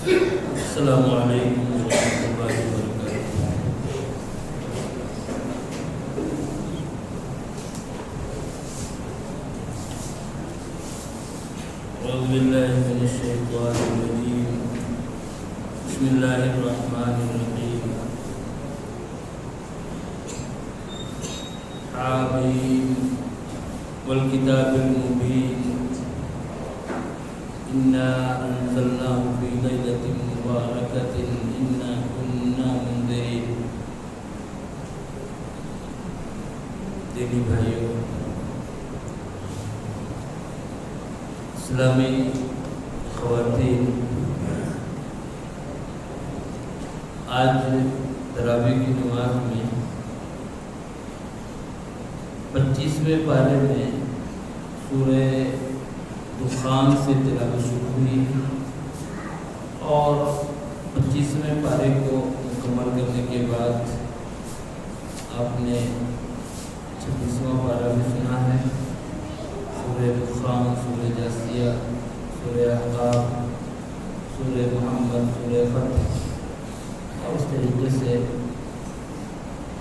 السلام علیکم ورحمۃ اللہ وبرکاتہ۔ اعوذ باللہ من الشیطان الرجیم، بسم اللہ الرحمن الرحیم۔ حامیم والکتاب المبین، انا انزلناه فی لیلۃ مبارکۃ انا کنا منذرین۔ دینی بھائیوں، اسلامی خواتین، آج تراویح کی نماز میں 25ویں پارے میں سورہ دخان سے تلاوت شروع ہوئی اور 25ویں پارے کو مکمل کرنے کے بعد آپ نے 26واں پارہ بھی سنا ہے۔ سورہ دخان، سورہ جاثیہ، سورہ احقاف، سورہ محمد، سورہ فتح اور اس طریقے سے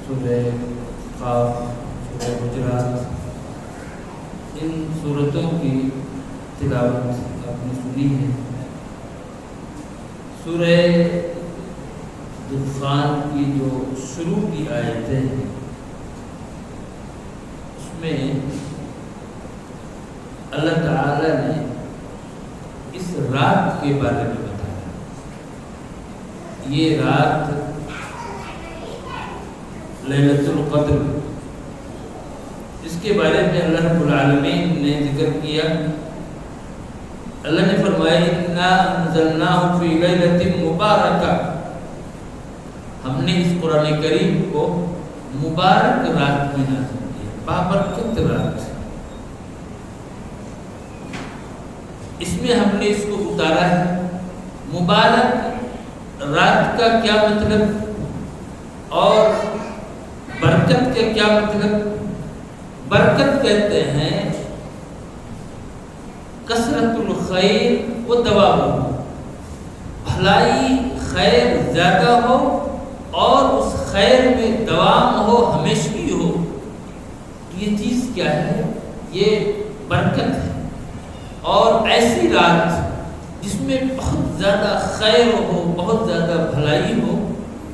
سورہ قاف، سورہ حجرات، ان سورتوں کی تلاوت آپ نے سنی ہے۔ سورہ دخان کی جو شروع کی آیتیں ہیں اس میں اللہ تعالی نے اس رات کے بارے میں بتایا۔ یہ رات لیلۃ القدر، اس کے بارے میں اللہ رب العالمین نے ذکر کیا۔ اللہ نے فرمایا انا انزلناه فی لیلۃ مبارکہ، ہم نے اس قرآن کریم کو مبارک رات میں نازل کیا، بابرکت رات۔ اس میں ہم نے اس کو اتارا ہے۔ مبارک رات کا کیا مطلب اور برکت کا کیا مطلب؟ برکت کہتے ہیں کثرت الخیر و دوام، بھلائی خیر زیادہ ہو اور اس خیر میں دوام ہو، ہمیشگی ہو۔ یہ چیز کیا ہے؟ یہ برکت ہے۔ اور ایسی رات جس میں بہت زیادہ خیر ہو، بہت زیادہ بھلائی ہو،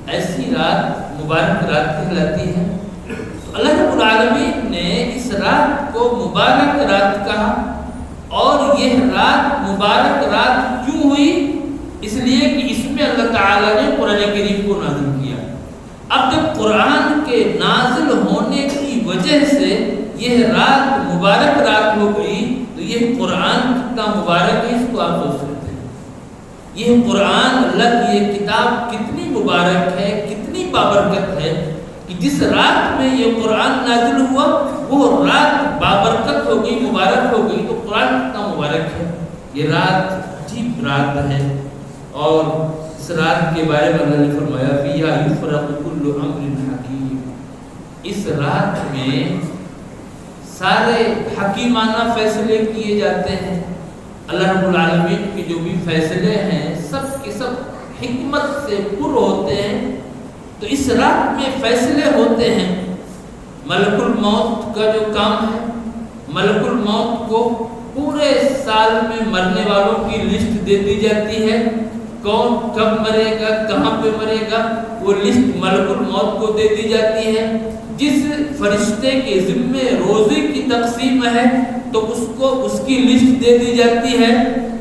ایسی رات مبارک رات کہلاتی ہے۔ تو اللہ رب العالمین نے اس رات کو مبارک رات کہا۔ اور یہ رات مبارک رات کیوں ہوئی؟ اس لیے کہ اس میں اللہ تعالیٰ نے قرآن کریم کو نازل کیا۔ اب جب قرآن کے نازل ہونے کی وجہ سے یہ رات مبارک رات ہو گئی تو یہ قرآن کتنا مبارک ہے، اس کو آپ سوچ سکتے ہیں۔ یہ قرآن، اللہ کی یہ کتاب کتنی مبارک ہے، کتنی بابرکت ہے کہ جس رات میں یہ قرآن نازل ہوا وہ رات بابرکت ہو گئی، مبارک ہو گئی۔ تو قرآن کتنا مبارک ہے۔ یہ رات عجیب رات ہے اور اس رات کے بارے میں اللہ نے فرمایا فیہا یفرق کل امر حکیم، اس رات میں سارے حکیمانہ فیصلے کیے جاتے ہیں۔ اللہ رب العالمین کے جو بھی فیصلے ہیں سب کے سب حکمت سے پر ہوتے ہیں۔ تو اس رات میں فیصلے ہوتے ہیں۔ ملک الموت کا جو کام ہے، ملک الموت کو پورے سال میں مرنے والوں کی لسٹ دے دی جاتی ہے، کون کب مرے گا، کہاں پہ مرے گا، وہ لسٹ ملک الموت کو دے دی جاتی ہے۔ جس فرشتے کے ذمے روزی کی تقسیم ہے تو اس کو اس کی لسٹ دے دی جاتی ہے،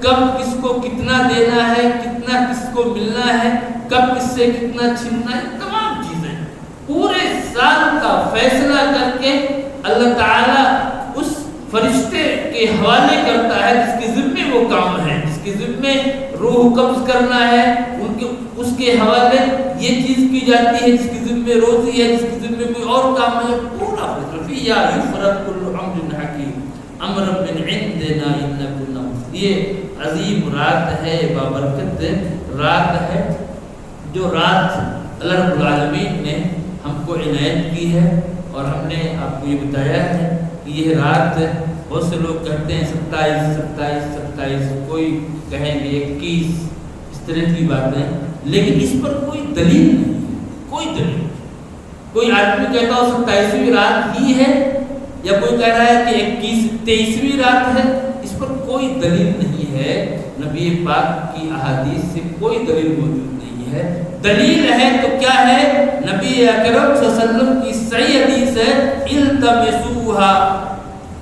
کب کس کو کتنا دینا ہے، کتنا کس کو ملنا ہے، کب کس سے کتنا چھیننا ہے، تمام چیزیں پورے سال کا فیصلہ کر کے اللہ تعالیٰ اس فرشتے کے حوالے کرتا ہے جس کے ذمے وہ کام ہے، جس کے ذمے روح قبض کرنا ہے، اس کے حوالے یہ چیز کی جاتی ہے، جس کے ذمے روزی ہے، جس کے ذمے کوئی اور کام ہے، پورا فیہا یفرق کل امر حکیم امرا من عندنا انا کنا مرسلین۔ یہ عظیم رات ہے، بابرکت رات ہے، جو رات اللہ رب العالمین نے ہم کو عنایت کی ہے۔ اور ہم نے آپ کو یہ بتایا ہے کہ یہ رات بہت سے لوگ کہتے ہیں 27، کوئی کہیں گے 21، اس طرح کی باتیں، لیکن اس پر کوئی دلیل نہیں ہے، کوئی دلیل۔ کوئی آدمی کہتا ہو 27ویں رات ہی ہے، یا کوئی کہہ رہا ہے کہ 23ویں رات ہے، اس پر کوئی دلیل نہیں ہے۔ نبی پاک کی احادیث سے کوئی دلیل موجود نہیں ہے۔ دلیل ہے تو کیا ہے؟ نبی اکرم صلی اللہ علیہ وسلم کی صحیح حدیث ہے،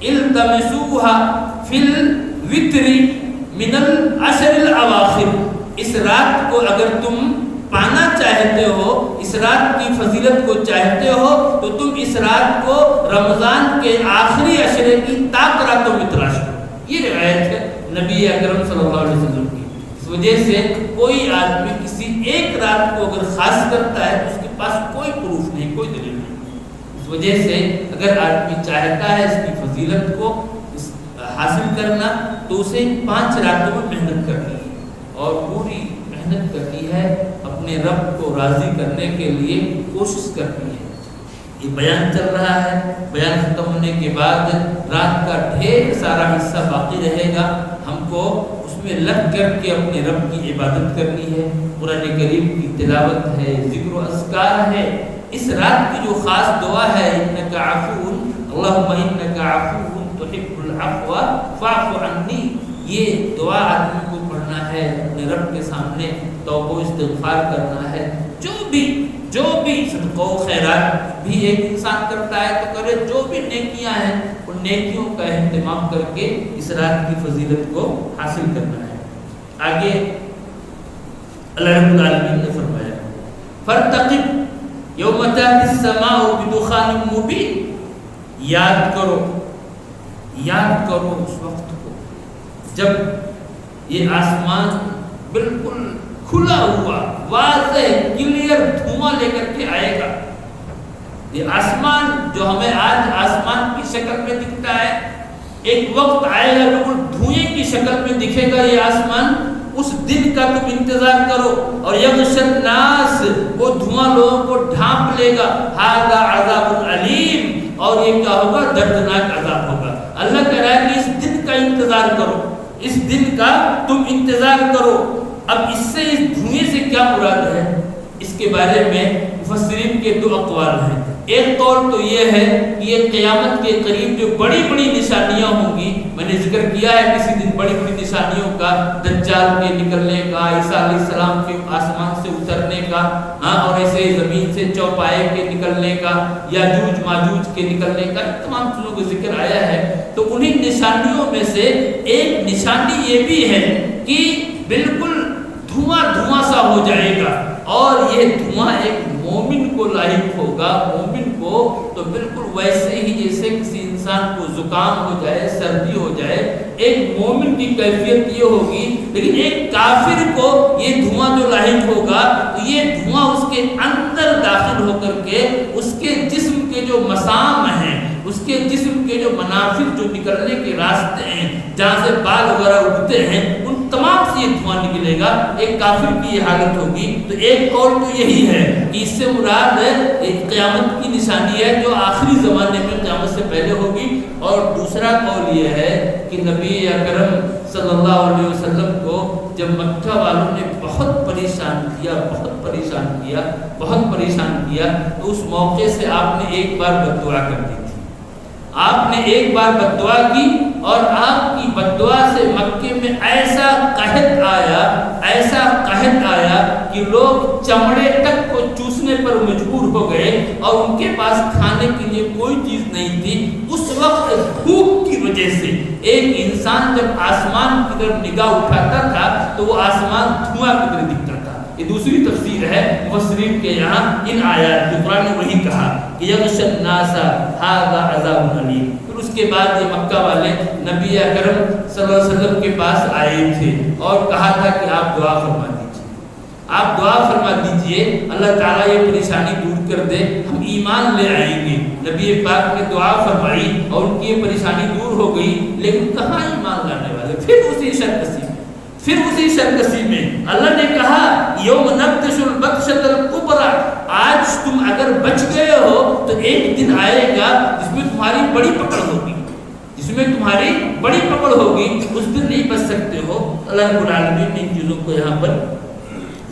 التمسوها فی الوتر من العشر الاواخر۔ اس رات کو اگر تم پانا چاہتے ہو، اس رات کی فضیلت کو چاہتے ہو، تو تم اس رات کو رمضان کے آخری عشرے کی طاق راتوں میں تلاش کرو۔ یہ روایت ہے نبی اکرم صلی اللہ علیہ وسلم کی۔ اس وجہ سے کوئی آدمی کسی ایک رات کو اگر خاص کرتا ہے تو اس کے پاس کوئی پروف نہیں، کوئی دلیل نہیں۔ اس وجہ سے اگر آدمی چاہتا ہے اس کی فضیلت کو حاصل کرنا، تو اسے 5 راتوں میں محنت کرنی ہے اور پوری محنت کرنی ہے، اپنے رب کو راضی کرنے کے لیے کوشش کرنی ہے۔ یہ بیان چل رہا ہے، بیان ختم ہونے کے بعد رات کا ڈھیر سارا حصہ باقی رہے گا، ہم کو اس میں لگ کر کے اپنے رب کی عبادت کرنی ہے، قرآن کریم کی تلاوت ہے، ذکر و اذکار ہے۔ اس رات کی جو خاص دعا ہے، انک عفو اللہم انک عفو تحب العفو فاعف عنی، یہ دعا آدمی کو پڑھنا ہے، اپنے رب کے سامنے توبہ و استغفار کرنا ہے۔ جو بھی صدقہ و خیرات بھی ایک انسان کرتا ہے تو کرے، جو بھی نیکیاں ہیں ان نیکیوں کا اہتمام کر کے اس رات کی فضیلت کو حاصل کرنا ہے۔ آگے اللہ رب العالمین نے فرمایا، فَارْتَقِبْ يَوْمَ تَأْتِي السَّمَاءُ بِدُخَانٍ مُبِينٍ، یاد کرو اس وقت کو جب یہ آسمان بالکل کھلا ہوا واضح کلیئر دھواں لے کر کے آئے گا۔ یہ آسمان جو ہمیں آج آسمان کی شکل میں دکھتا ہے، ایک وقت آئے گا بالکل دھوئیں کی شکل میں دکھے گا یہ آسمان۔ اس دن کا تم انتظار کرو، اور یغشی الناس، وہ دھواں لوگوں کو ڈھانپ لے گا، ھذا عذاب علیم، اور یہ کیا ہوگا؟ دردناک عذاب ہوگا۔ اللہ کہہ رہا ہے کہ اس دن کا انتظار کرو، اس دن کا تم انتظار کرو۔ اب اس سے، اس دھوئیں سے کیا مراد ہے؟ اس کے بارے میں مفسرین کے 2 اقوال ہیں۔ ایک قول تو یہ ہے کہ یہ قیامت کے قریب جو بڑی بڑی نشانیاں ہوں گی، میں نے ذکر کیا ہے کسی دن بڑی بڑی نشانیوں کا، دجال کے نکلنے کا، عیسیٰ علیہ السلام کے آسمان سے اترنے کا، اور ایسے زمین سے چوپائے کے نکلنے کا، یاجوج ماجوج کے نکلنے کا، تمام چیزوں کا ذکر آیا ہے۔ تو انہی نشانیوں میں سے ایک نشانی یہ بھی ہے کہ بالکل دھواں سا ہو جائے گا، اور یہ دھواں ایک مومن کو لاحق ہوگا۔ مومن کو تو بالکل ویسے ہی جیسے کسی انسان کو زکام ہو جائے، سردی ہو جائے، ایک مومن کی کیفیت یہ ہوگی، لیکن ایک کافر کو یہ دھواں جو لاحق ہوگا، تو یہ دھواں اس کے اندر داخل ہو کر کے اس کے جسم کے جو مسام ہیں، اس کے جسم کے جو منافذ جو نکلنے کے راستے ہیں، جہاں سے بال وغیرہ اگتے ہیں، ان تمام سے یہ دھواں نکلے گا۔ ایک کافر کی یہ حالت ہوگی۔ تو ایک قول تو یہی ہے کہ اس سے مراد ایک قیامت کی نشانی ہے جو آخری زمانے میں قیامت سے پہلے ہوگی، اور دوسرا قول یہ ہے کہ نبی اکرم صلی اللہ علیہ وسلم کو جب مکہ والوں نے بہت پریشان کیا تو اس موقع سے آپ نے ایک بار بد دعا کر دی تھی۔ آپ نے ایک بار بد دعا کی، اور آپ کی بد دعا سے مکے میں ایسا قحط آیا کہ لوگ چمڑے تک کو چوسنے پر مجبور ہو گئے، اور ان کے پاس کھانے کے لیے کوئی چیز نہیں تھی۔ اس وقت بھوک کی وجہ سے ایک انسان جب آسمان کی طرف نگاہ اٹھاتا تھا تو وہ آسمان دھواں کی طرح دکھتا تھا۔ یہ دوسری تفسیر ہے مفسرین کے یہاں ان آیات کی۔ قرآن نے وہی کہا کہ یغشی الناس ھذا عذاب علیم۔ پھر اس کے بعد یہ مکہ والے نبی اکرم صلی اللہ علیہ وسلم کے پاس آئے تھے اور کہا تھا کہ آپ دعا فرما دیجیے، آپ دعا فرما دیجیے، اللہ تعالیٰ یہ پریشانی دور کر دے، ہم ایمان لے آئیں گے۔ نبی پاک نے دعا فرمائی اور ان کی یہ پریشانی دور ہو گئی، لیکن کہاں ایمان لانے والے؟ پھر اسی سرکشی میں اللہ نے کہا یوم نبطش البطشۃ الکبریٰ، آج تم اگر بچ گئے ہو تو ایک دن آئے گا جس میں تمہاری بڑی پکڑ ہوگی، اس دن نہیں بچ سکتے ہو۔ اللہ رب العالمین نے ان چیزوں کو یہاں پر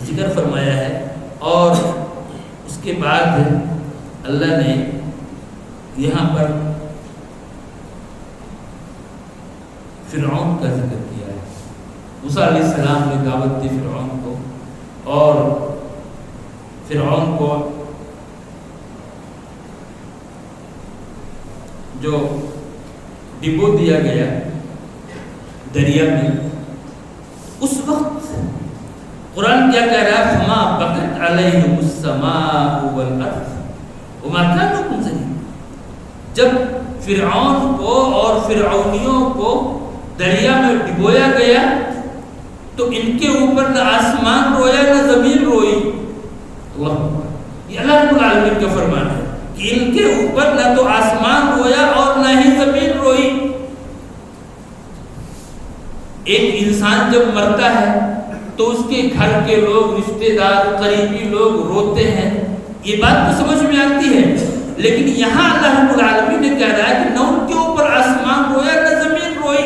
ذکر فرمایا ہے، اور اس کے بعد اللہ نے یہاں پر فرعون کا ذکر کیا ہے۔ موسیٰ علیہ السلام نے دعوت دی فرعون کو، اور فرعون کو جو ڈبو دیا گیا دریا میں، اس وقت قرآن کیا کہہ رہا ہے؟ فما بقت علیہم السماء والارض وما كانوا منظرین۔ جب فرعون کو اور فرعونیوں کو دریا میں ڈبویا گیا تو ان کے اوپر نہ آسمان رویا نہ زمین روئی۔ اللہ، یہ اللہ رب العالمین کا فرمان ہے کہ ان کے اوپر نہ تو آسمان رویا اور نہ ہی زمین روئی۔ ایک انسان جب مرتا ہے تو اس کے گھر کے لوگ، رشتہ دار، قریبی لوگ روتے ہیں، یہ بات تو سمجھ میں آتی ہے، لیکن یہاں اللہ رب العالمین نے کہہ رہا ہے کہ نہ ان کے اوپر آسمان رویا نہ زمین روئی۔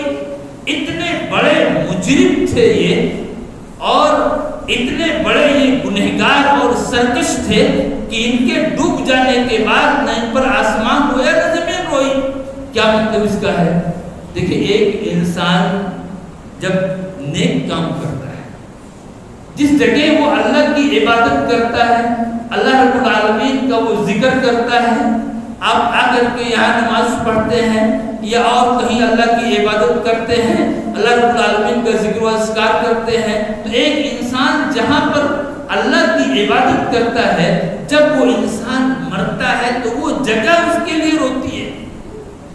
اتنے بڑے مجرم تھے یہ، اور اتنے بڑے یہ گنہگار اور سرکش تھے کہ ان کے ڈوب جانے کے بعد نہ ان پر آسمان رویا نہ زمین روئی۔ کیا مطلب اس کا ہے؟ دیکھیں، ایک انسان جب نیک کام کرتا ہے، جس جگہ وہ اللہ کی عبادت کرتا ہے، اللہ رب العالمین کا وہ ذکر کرتا ہے، آپ آ کر کے یہاں نماز پڑھتے ہیں یا اور کہیں اللہ کی عبادت کرتے ہیں، اللہ رب العالمین کا ذکر و اذکار کرتے ہیں، تو ایک انسان جہاں پر اللہ کی عبادت کرتا ہے، جب وہ انسان مرتا ہے تو وہ جگہ اس کے لیے روتی ہے،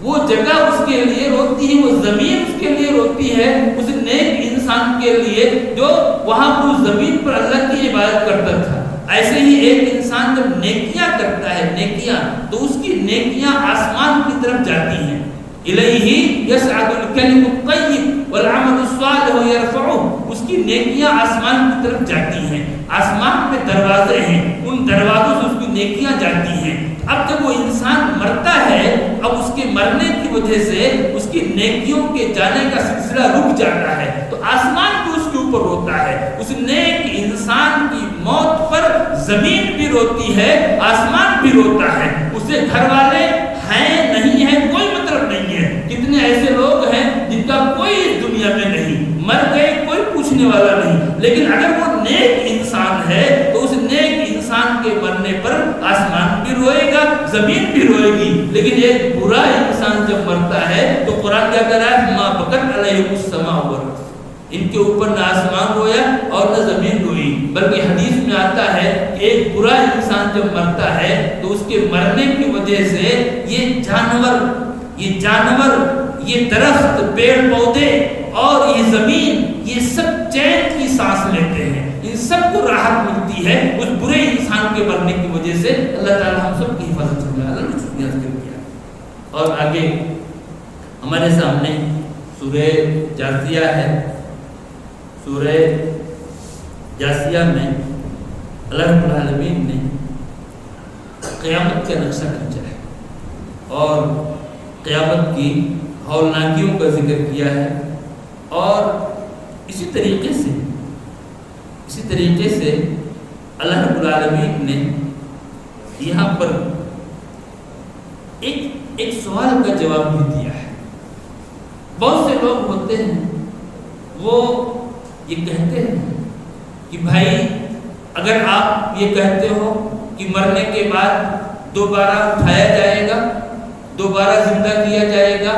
وہ جگہ اس کے لیے روتی ہے، وہ زمین اس کے لیے روتی ہے، اس نیک انسان کے لیے جو وہاں پر زمین پر اللہ کی عبادت کرتا تھا۔ ایسے ہی ایک انسان جب نیکیاں کرتا ہے، نیکیاں، تو اس کی نیکیاں آسمان کی طرف جاتی ہیں۔ الیہ یصعد الکلم الطیب والعمل الصالح یرفعہ، اس کی نیکیاں آسمان کی طرف جاتی ہیں۔ آسمان میں دروازے ہیں، ان دروازوں سے اس کی نیکیاں جاتی ہیں۔ اب جب وہ انسان مرتا ہے، اب اس کے مرنے کی وجہ سے اس کی نیکیوں کے جانے کا سلسلہ رک جاتا ہے، تو آسمان بھی اس کے اوپر روتا ہے۔ اس نیک انسان کی موت پر زمین بھی روتی ہے، آسمان بھی روتا ہے۔ اسے گھر والے ہیں نہیں ہیں کوئی مطلب نہیں ہے۔ کتنے ایسے لوگ ہیں جن کا کوئی اس دنیا میں نہیں، مر گئے کوئی پوچھنے والا نہیں، لیکن اگر وہ نیک انسان ہے تو اس نیک انسان کے مرنے پر آسمان بھی روئے گا، زمین بھی روئے گی۔ لیکن ایک برا انسان جب مرتا ہے تو قرآن کیا کہہ رہا ہے؟ ما بقت علیہم السماء والارض، ان کے اوپر نہ آسمان رویا اور نہ زمین روئی۔ بلکہ حدیث میں آتا ہے کہ ایک برا انسان جب مرتا ہے تو اس کے مرنے کی وجہ سے یہ جانور، یہ درخت، پیڑ پودے اور یہ زمین، یہ سب چین کی سانس لیتے ہیں، ان سب کو راحت ملتی ہے اس برے انسان کے مرنے کی وجہ سے۔ اللہ تعالیٰ ہم سب کی حفاظت فرمائے، اللہ نے شکریہ ذکر کیا۔ اور آگے ہمارے سامنے سورہ جاثیہ ہے۔ سورہ جاثیہ میں اللہ رب العالمین نے قیامت کا نقشہ کھینچا ہے اور قیامت کی ہولناکیوں کا ذکر کیا ہے، اور اسی طریقے سے اللہ رب العالمین نے یہاں پر ایک سوال کا جواب بھی دیا ہے۔ بہت سے لوگ ہوتے ہیں وہ یہ کہتے ہیں کہ بھائی اگر آپ یہ کہتے ہو کہ مرنے کے بعد دوبارہ اٹھایا جائے گا، دوبارہ زندہ کیا جائے گا،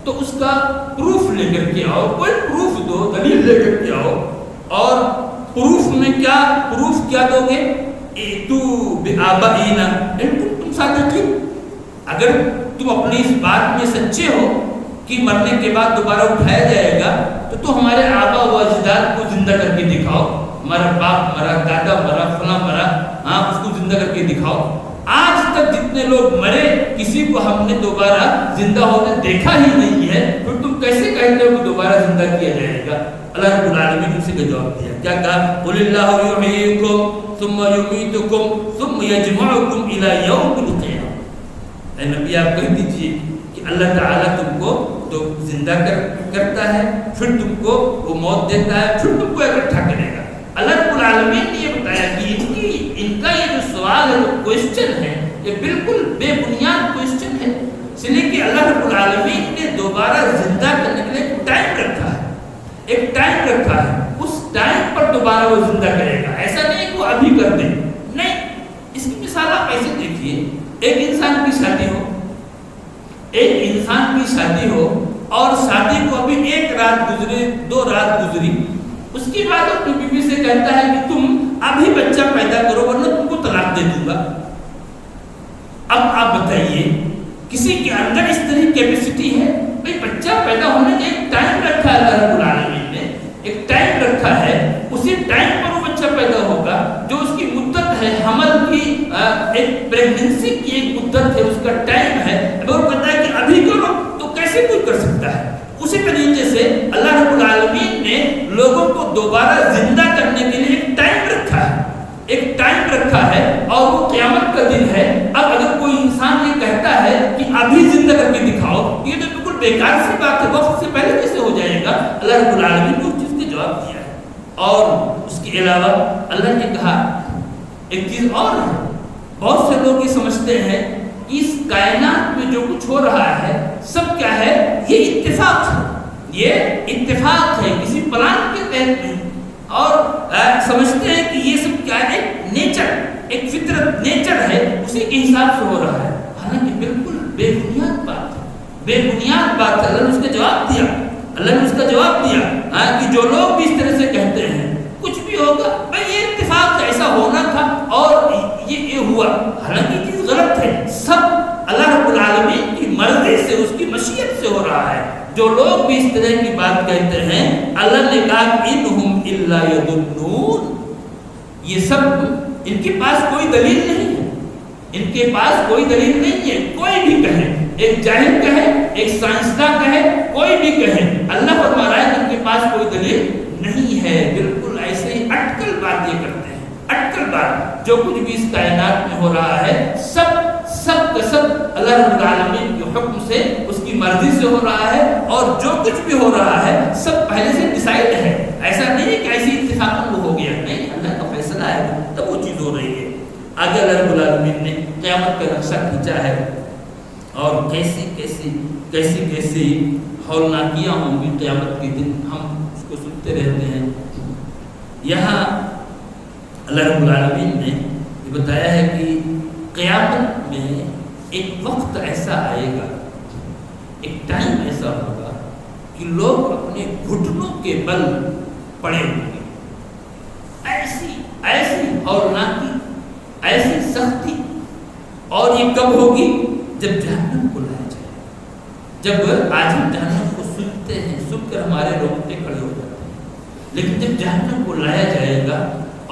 تو اس کا پروف لے کر کے آؤ، کوئی پروف دو، دلیل لے کر کے آؤ۔ اور پروف میں پروف کیا دو گے؟ ایتو بآبائنا ان کنتم صادقین، اگر تم اپنی اس بات میں سچے ہو کہ مرنے کے بعد دوبارہ اٹھایا جائے گا تو ہمارے آبا و اجداد کو زندہ کر کے دکھاؤ، ہمارا باپ مرا، دادا مرا، فلاں مرا، ہاں اس کو زندہ کر کے دکھاؤ۔ آج تک جتنے لوگ مرے کسی کو ہم نے دوبارہ زندہ ہوتے دیکھا ہی نہیں ہے، پھر تم کیسے کہتے ہو کہ دوبارہ زندہ کیا جائے گا؟ اللہ رب العالمین اسی کا جواب دیا، کیا کہا؟ قل اللہ یحییکم ثم یمیتکم ثم یجمعکم الی یوم القیامہ۔ اے نبی آپ کہہ دیجئے کہ اللہ تعالیٰ تم کو تو زندہ کرتا ہے، پھر تم کو وہ موت دیتا ہے، پھر تم کو اکٹھا کرے گا۔ اللہ رب العالمین نے سوال ہے، جو کوشچن ہے، یہ بالکل بے بنیاد کوشچن ہے، اس لیے کہ اللہ رب العالمین نے دوبارہ زندہ کرنے کے لیے ایک ٹائم رکھا ہے، ایک ٹائم رکھا ہے، اس ٹائم پر دوبارہ وہ زندہ کرے گا، ایسا نہیں کہ وہ ابھی کر دے، نہیں۔ اس کی مثال آپ ایسے دیکھیے، ایک انسان کی شادی ہو، ایک انسان کی شادی ہو اور شادی کو ابھی 1 رات گزرے، 2 رات گزری، اس کے بعد اپنی بیوی سے کہتا ہے کہ تم ابھی بچہ پیدا کرو ورنہ تم کو طلاق دے دوں گا۔ اب آپ بتائیے کسی کے اندر اس طرح کیپیسٹی ہے؟ بھئی بچہ پیدا ہونے کا ایک ٹائم رکھا ہے اللہ رب العالمین نے، ایک ٹائم رکھا ہے، اسی ٹائم پر وہ بچہ پیدا ہوگا، جو اس کی مدت ہے، حمل کی ایک پریگننسی کی ایک مدت ہے، اس کا ٹائم ہے، اگر وہ کہتا ہے کہ ابھی کرو تو کیسے کوئی کر سکتا ہے؟ اسی طریقے سے اللہ رب العالمین نے لوگوں کو دوبارہ زندہ کرنے کے لیے ایک ٹائم رکھا ہے، ایک ٹائم رکھا ہے، اور وہ قیامت کا دن ہے۔ اب اگر کوئی انسان یہ کہتا ہے کہ ابھی زندہ کر کے دکھاؤ، یہ تو بالکل بیکار سی بات ہے، وقت سے پہلے کیسے ہو جائے گا؟ اللہ رب العالمین نے اس چیز کا جواب دیا ہے۔ اور اس کے علاوہ اللہ نے کہا ایک چیز اور ہے، بہت سے لوگ یہ سمجھتے ہیں کہ اس کائنات میں جو کچھ ہو رہا ہے سب کیا ہے؟ یہ اتفاق ہے، یہ اتفاق ہے، کسی پلان کے تحت نہیں، اور سمجھتے ہیں کہ یہ سب کیا ہے؟ نیچر، ایک فطرت، نیچر ہے، اسی کے حساب سے ہو رہا ہے، حالانکہ بالکل بے بنیاد بات ہے، بے بنیاد بات ہے۔ اللہ نے اس کا جواب دیا، اللہ نے اس کا جواب دیا کہ جو لوگ بھی اس طرح سے کہتے ہیں کچھ بھی ہوگا، بھائی یہ اتفاق ہے، ایسا ہونا تھا اور یہ ہوا، حالانکہ یہ چیز غلط ہے، سب اللہ رب العالمین کی مرضی سے، اس کی مشیت سے ہو رہا ہے۔ جو لوگ بھی اس طرح کی بات کہتے ہیں، اللہ نے کہا انہم الا یظنون، یہ سب ان کے پاس کوئی دلیل نہیں ہے، ان کے پاس کوئی دلیل نہیں ہے، کوئی بھی کہے، ایک جاہل کہے، ایک سائنسداں کہے، کوئی بھی کہے، اللہ فرما رہا ہے کہ ان کے پاس کوئی دلیل نہیں ہے، بالکل ایسے ہی اٹکل بات یہ کرتے ہیں، اٹکل بات، جو کچھ بھی اس کائنات میں ہو رہا ہے سب کا سب اللہ رب العالمین کے حکم سے، اس کی مرضی سے ہو رہا ہے، اور جو کچھ بھی ہو رہا ہے سب پہلے سے ڈیسائیڈ ہے، ایسا نہیں ہے کہ ایسی اتفاقاً وہ ہو گیا، نہیں، اللہ کا فیصلہ ہے تب وہ چیز ہو رہی ہے۔ آگے اللہ رب العالمین نے قیامت کا نقشہ کھینچا ہے، اور کیسی ہولناکیاں ہوں گی قیامت کے دن، ہم اس کو سنتے رہتے ہیں۔ یہاں اللہ رب العالمین نے یہ بتایا ہے کہ قیامت میں ایک وقت ایسا آئے گا، ایک ٹائم ایسا ہوگا کہ لوگ اپنے گھٹنوں کے بل پڑے ہوں گے، ایسی ہولناکی، ایسی سختی، اور یہ کب ہوگی؟ جب جہنم کو لایا جائے، جب آج ہم جہنم کو سنتے ہیں، سن کر ہمارے رونگٹے کھڑے ہو جاتے ہیں، لیکن جب جہنم کو لایا جائے گا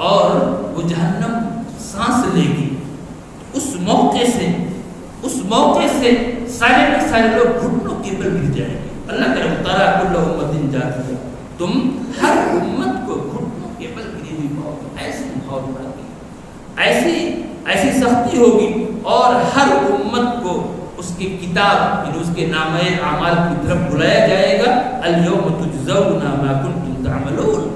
اور وہ جہنم سانس لے گی، اس موقع سے سارے کے سارے لوگ گھٹنوں کے بل گر جائیں گے۔ اللہ کرم ترا کل امت جاثیہ، تم ہر امت کو گھٹنوں کے بل گری ہوئی پاؤ، ایسی ماحول ہوگی، ایسی سختی ہوگی، اور ہر امت کو اس کی کتاب، یعنی اس کے نامۂ اعمال کی طرف بلایا جائے گا۔ الیوم تجزون ما کنتم تعملون،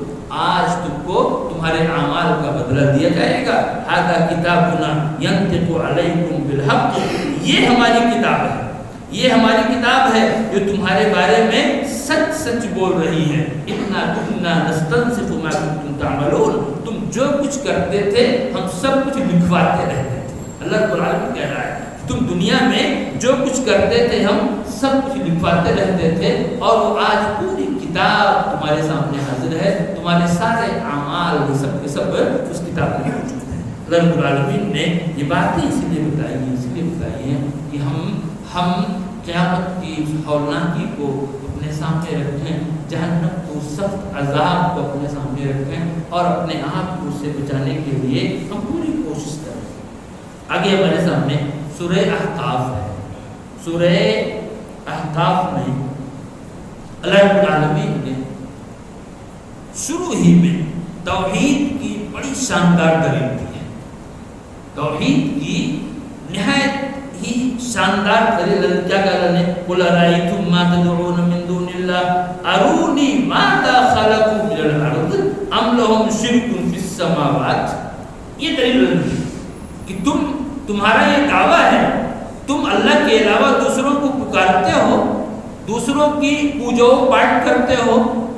آج تم کو تمہارے اعمال کا بدلہ دیا جائے گا۔ ھذا کتابنا ینطق علیکم بالحق، یہ ہماری کتاب ہے، یہ ہماری کتاب ہے جو تمہارے بارے میں سچ بول رہی ہے۔ انا کنا نستنسخ ما کنتم تعملون، تم جو کچھ کرتے تھے ہم سب کچھ لکھواتے رہتے تھے۔ اللہ رب العالمین کہہ رہا ہے تم دنیا میں جو کچھ کرتے تھے ہم سب کچھ لکھواتے رہتے تھے، اور وہ آج پوری کتاب تمہارے سامنے حاضر ہے، تمہارے سارے اعمال سب کے سب اس کتاب میں موجود ہیں۔ اللہ رب العالمین نے یہ باتیں اس لیے بتائی ہیں کہ ہم قیامت کی ہولناکی کو اپنے سامنے رکھیں، جہنم کو سخت عذاب کو اپنے سامنے رکھیں، اور اپنے آپ کو اس سے بچانے کے لیے ہم پوری کوشش کریں۔ آگے ہمارے سامنے سورہ احقاف ہے۔ سورہ احقاف میں اللہ رب العالمین نے شروع ہی میں توحید کی بڑی شاندار دلیل دی ہے، توحید کی نہایت ہی شاندار دلیل کیا کہا نے قل ارایتم ما تدعون من دون اللہ ارونی ماذا خلقوا من الارض ام لهم شرک فی السماوات، یہ دلیل دی، کہ تمہارا یہ دعویٰ ہے، تم اللہ کے علاوہ دوسروں کو پکارتے ہو، دوسروں کی پوجا و پاٹ کرتے ہو،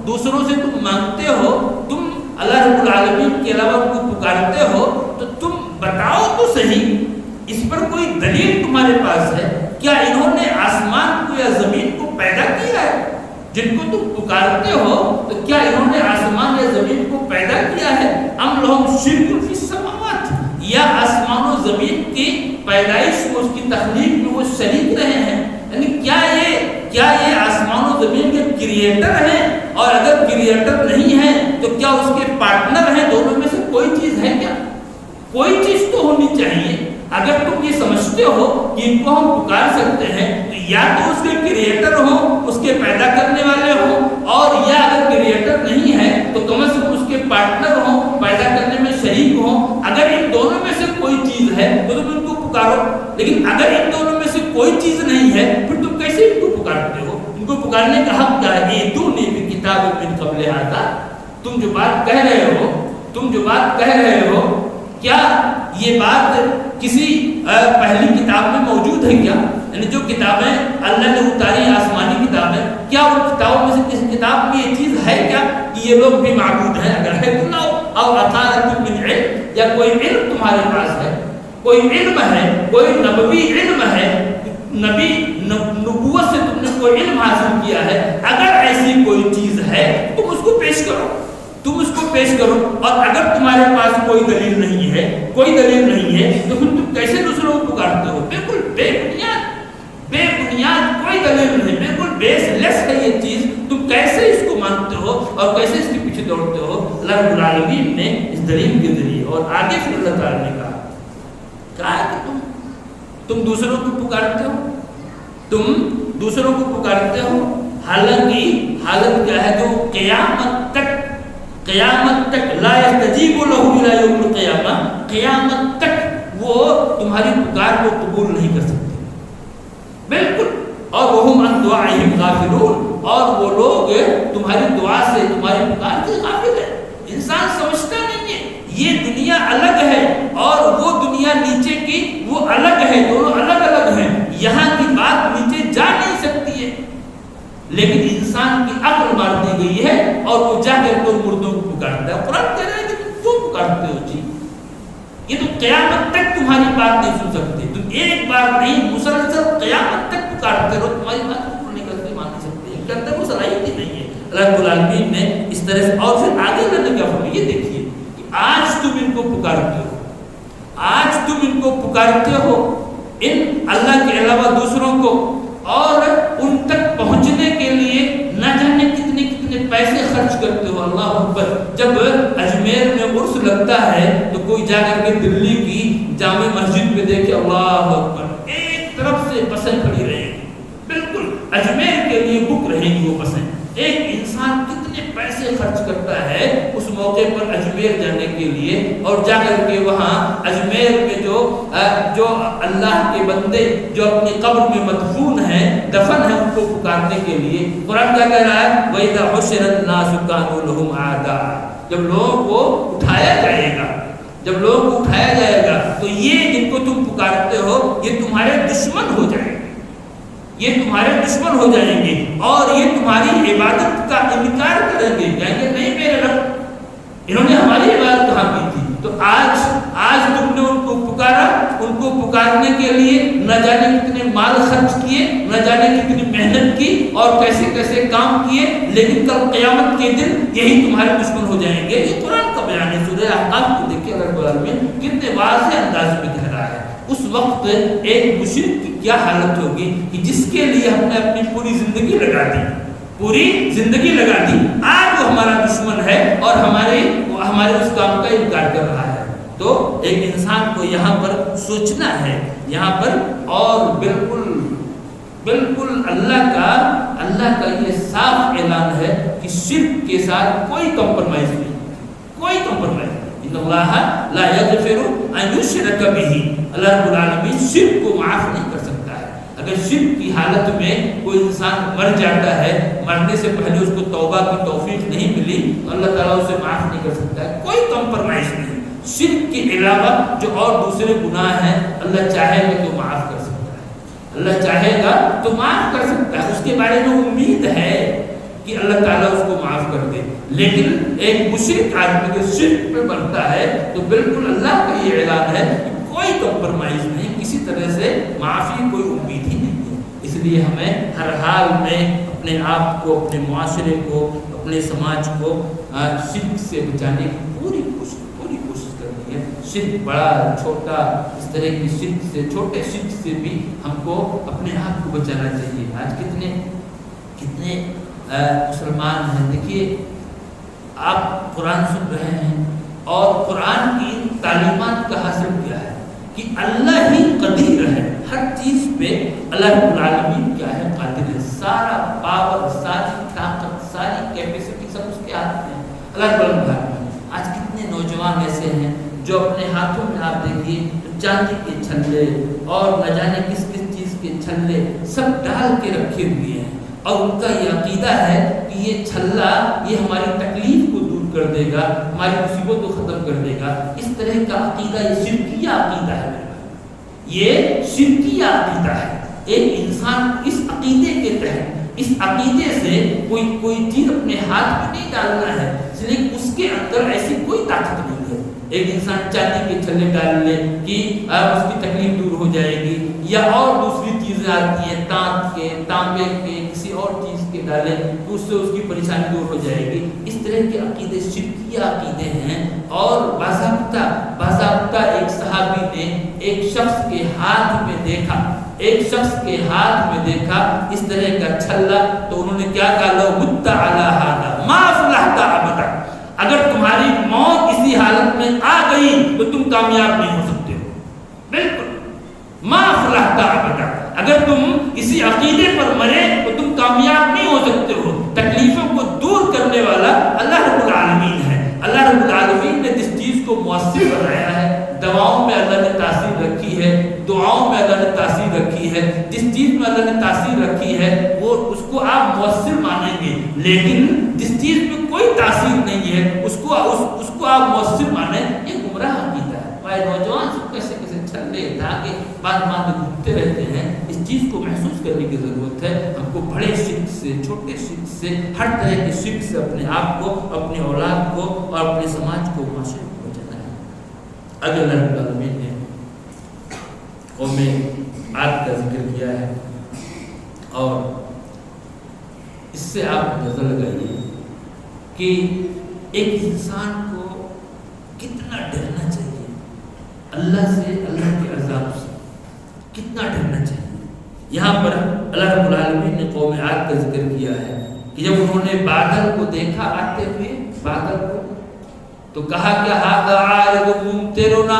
دوسروں سے تم مانگتے ہو، تم اللہ رب العالمین کے علاوہ ان کو پکارتے ہو، تو تم بتاؤ تو صحیح، اس پر کوئی دلیل تمہارے پاس ہے؟ کیا انہوں نے آسمان کو یا زمین کو پیدا کیا ہے جن کو تم پکارتے ہو؟ تو کیا انہوں نے آسمان یا زمین کو پیدا کیا ہے؟ ام لہم شرک فی السماوات، یا آسمان و زمین کی پیدائش کو، اس کی تخلیق میں وہ شریک رہے ہیں؟ یعنی کیا یہ آسمان و زمین کے کریٹر ہیں؟ اور اگر کریٹر نہیں ہیں تو کیا اس کے پارٹنر ہیں؟ دونوں میں سے کوئی چیز ہے کیا؟ کوئی چیز تو ہونی چاہیے۔ اگر تم یہ سمجھتے ہو کہ ان کو ہم پکار سکتے ہیں تو یا تو اس کے کریٹر ہوں، اس کے پیدا کرنے والے ہوں، اور یا اگر کریٹر نہیں ہے تو کم از کم اس کے پارٹنر ہوں، پیدا کرنے میں شریک ہوں۔ اگر ان دونوں میں سے کوئی چیز ہے تو تم ان کو پکارو، لیکن اگر ان دونوں میں سے کوئی چیز نہیں ہے پھر تم کیسے ان کو پکارتے ہو؟ ان کو پکارنے کا حق کیا ہے؟ ائتونی بکتاب من قبل ھذا، تم جو بات کہہ رہے ہو کیا یہ بات کسی پہلی کتاب میں موجود ہے کیا؟ یعنی جو کتابیں اللہ نے اتاری آسمانی کتابیں، کیا ان کتابوں میں سے کسی کتاب میں یہ چیز ہے کیا کہ یہ لوگ بھی معبود ہیں؟ اگر ہے تو لاؤ، او اثارۃ من علم، یا کوئی علم تمہارے پاس ہے، کوئی علم ہے، کوئی نبوی علم ہے، نبوت سے تم نے کوئی علم حاصل کیا ہے، اگر ایسی کوئی چیز ہے تم اس کو پیش کرو، اور اگر تمہارے پاس کوئی دلیل نہیں ہے تو پھر تم کیسے دوسروں کو پکارتے ہو؟ بالکل بے بنیاد کوئی دلیل نہیں، بالکل بیس لیس ہے یہ چیز، تم کیسے اس کو مانتے ہو اور کیسے اس کے پیچھے دوڑتے ہو؟ اللہ رب العالمین نے اس دلیل کے ذریعے اور آگے پھر اللہ تعالیٰ نے کہا کہ تم دوسروں کو پکارتے ہو، حالانکہ حالت کیا ہے؟ جو قیامت تک لا یستجیب لہ الی یوم القیامہ، قیامت تک وہ تمہاری پکار کو قبول نہیں کر سکتے، بالکل، اور وہم عن دعائہم غافلون، اور وہ لوگ تمہاری دعا سے، تمہاری پکار سے غافل ہے۔ انسان سمجھتا نہیں ہے یہ دنیا الگ ہے اور وہ دنیا نیچے کی وہ الگ ہے، دونوں الگ ہیں، یہاں کی بات نیچے جا نہیں سکتی ہے، لیکن انسان کی عقل مار دی گئی ہے اور وہ جا کر کے مردوں کو پکارتا ہے۔ قرآن کہہ رہا ہے کہ تم کیوں پکارتے ہو جی؟ یہ تو قیامت تک تمہاری بات نہیں سن سکتے، تم ایک بار نہیں مسلسل قیامت تک پکارتے رہو، تمہاری بات قبول نہیں کرتے، مان نہیں سکتے، ان کے اندر وہ صلاحیت ہی نہیں ہے۔ اللہ رب العالمین نے اس طرح سے، اور پھر آگے اللہ نے کیا فرمایا، یہ دیکھیے کہ آج تم ان کو پکارتے ہو، ان اللہ کے علاوہ دوسروں کو، اور ان تک پہنچنے کے لیے نہ جانے کتنے پیسے خرچ کرتے ہو۔ اللہ اکبر، جب اجمیر میں عرس لگتا ہے تو کوئی جا کر کے دلی کی جامع مسجد میں دیکھے، اللہ اکبر، ایک طرف سے بسیں کھڑی رہیں گی، بالکل اجمیر کے لیے بک رہیں گی وہ بسیں۔ ایک انسان کتنے پیسے خرچ کرتا ہے اس موقع پر اجمیر جانے کے لیے، اور جا کر کے وہاں اجمیر میں جو اللہ کے بندے جو اپنی قبر میں مدفون ہیں، دفن ہیں، ان کو پکارنے کے لیے۔ قرآن کیا کہہ رہا ہے؟ وَإِذَا حُشِرَ النَّاسُ كَانُوا لَهُمْ أَعْدَاءً، جب لوگوں کو اٹھایا جائے گا تو یہ جن کو تم پکارتے ہو یہ تمہارے دشمن ہو جائیں گے، اور یہ تمہاری عبادت کا انکار کریں گے، کہیں گے نہیں میرے رب، انہوں نے ہماری عبادت کہاں کی تھی؟ تو آج تم نے ان کو پکارا، ان کو پکارنے کے لیے نہ جانے کتنے مال خرچ کیے، نہ جانے کتنی محنت کی اور کیسے کام کیے، لیکن کل قیامت کے دن یہی تمہارے دشمن ہو جائیں گے۔ یہ قرآن کا بیان ہے، سورہ احقاف کو دیکھیں، اللہ رب العالمین کتنے واضح انداز میں کہہ رہا ہے۔ اس وقت ایک مشرک کی کیا حالت ہوگی کہ جس کے لیے ہم نے اپنی پوری زندگی لگا دی، آج وہ ہمارا دشمن ہے اور ہمارے اس کام کا انکار کر رہا ہے۔ تو ایک انسان کو یہاں پر سوچنا ہے، یہاں پر، اور بالکل اللہ کا یہ صاف اعلان ہے کہ شرک کے ساتھ کوئی کمپرمائز نہیں، ان اللہ لا یغفر ان یشرک بہ، اللہ رب العالمین شرک کو معاف نہیں کر سکتا ہے۔ اگر شرک کی حالت میں کوئی انسان مر جاتا ہے، مرنے سے پہلے اس کو توبہ کی توفیق نہیں ملی تو اللہ تعالیٰ اسے معاف نہیں کر سکتا ہے، کوئی کمپرمائز نہیں۔ شرک کے علاوہ جو اور دوسرے گناہ ہیں اللہ چاہے گا تو معاف کر سکتا ہے، اللہ چاہے گا تو معاف کر سکتا ہے، اس کے بارے میں امید ہے کہ اللہ تعالیٰ اس کو معاف کر دے۔ لیکن ایک مشرک آدمی کے شرک پہ بنتا ہے تو بالکل اللہ کا یہ اعلان ہے کہ کوئی کمپرمائز نہیں، کسی طرح سے معافی کوئی امید ہی نہیں ہے۔ اس لیے ہمیں ہر حال میں اپنے آپ کو، اپنے معاشرے کو، اپنے سماج کو شرک سے بچانے کی پوری کوشش کرنی ہے۔ شرک بڑا چھوٹا، اس طرح کی شرک سے، چھوٹے شرک سے بھی ہم کو اپنے آپ کو بچانا چاہیے۔ آج کتنے مسلمان ہیں، دیکھیے آپ قرآن سن رہے ہیں اور قرآن کی تعلیمات کا حاصل کیا ہے کہ اللہ ہی قدیر ہے، ہر چیز پہ اللہ رب العالمین کیا ہے، قادر ہے، سارا پاور، ساری طاقت، ساری کیپیسٹی سب اس کے ہاتھ میں ہے اللہ رب العالمین۔ آج کتنے نوجوان ایسے ہیں جو اپنے ہاتھوں میں آپ دیکھیے چاندی کے چھلے اور نہ جانے کس کس چیز کے چھلے سب ڈال کے رکھے ہوئے ہیں، اور ان کا یہ عقیدہ ہے کہ یہ چھلا یہ ہماری تکلیف کو دور کر دے گا، ہماری مصیبت کو ختم کر دے گا۔ اس طرح کا عقیدہ یہ شرکیہ عقیدہ ہے، یہ شرکیہ عقیدہ ہے۔ ایک انسان اس عقیدے کے تحت، اس عقیدے سے کوئی چیز اپنے ہاتھ میں نہیں ڈالنا ہے، اس لیے اس کے اندر ایسی کوئی طاقت نہیں ہے۔ ایک انسان چاندی کے چھلے ڈال لے کہ اس کی تکلیف دور ہو جائے گی، یا اور دوسری چیزیں آتی ہیں تانت کے، تانبے کے، کسی اور چیز کے ڈالے تو اس سے اس کی پریشانی دور ہو جائے گی۔ اس طرح کے عقیدے شرکیہ عقیدے ہیں۔ اور باضابطہ ایک صحابی نے ایک شخص کے ہاتھ میں دیکھا، اس طرح کا چھلا، تو انہوں نے کیا کہا، لو مت علی ھذا ما افلحت ابدا، اگر تمہاری موت اسی حالت میں آ گئی تو تم کامیاب نہیں ہو سکتے ہو، بالکل ما افلحت ابدا، اگر تم اسی عقیدے پر مرے تو تم کامیاب نہیں ہو سکتے ہو۔ تکلیفوں کو دور کرنے والا اللہ رب العالمین ہے۔ اللہ رب العالمین نے جس چیز کو مؤثر بنایا ہے، دواؤں میں اللہ نے تاثیر رکھی ہے، دعاؤں میں اللہ نے تاثیر رکھی ہے، جس چیز میں اللہ نے تاثیر رکھی ہے وہ اس کو آپ مؤثر مانیں گے، لیکن جس چیز میں کوئی تاثیر نہیں ہے اس کو آپ مؤثر مانیں، یہ گمراہ عقیدہ ہے۔ ہمارے نوجوان سب کیسے چھلے دھاگے بعد میں گھومتے رہتے ہیں، اس چیز کو محسوس کرنے کی ضرورت ہے۔ ہم کو بڑے شرک سے، چھوٹے شرک سے، ہر طرح کے شرک سے اپنے آپ کو، اپنے اولاد کو اور اپنے سماج کو، معاشرے کو بچانا ہے۔ اگر اللہ رب العالمین نے قوم عاد کا ذکر کیا ہے، اور اس سے آپ نظر لگائیے کہ ایک انسان کو کتنا ڈرنا چاہیے اللہ سے، اللہ کے عذاب سے کتنا ڈرنا چاہیے۔ یہاں پر اللہ رب العالمین نے قوم عاد کا ذکر کیا ہے کہ جب انہوں نے بادل کو دیکھا آتے ہوئے، بادل کو، تو کہا کہ ھذا عارض ممطرنا،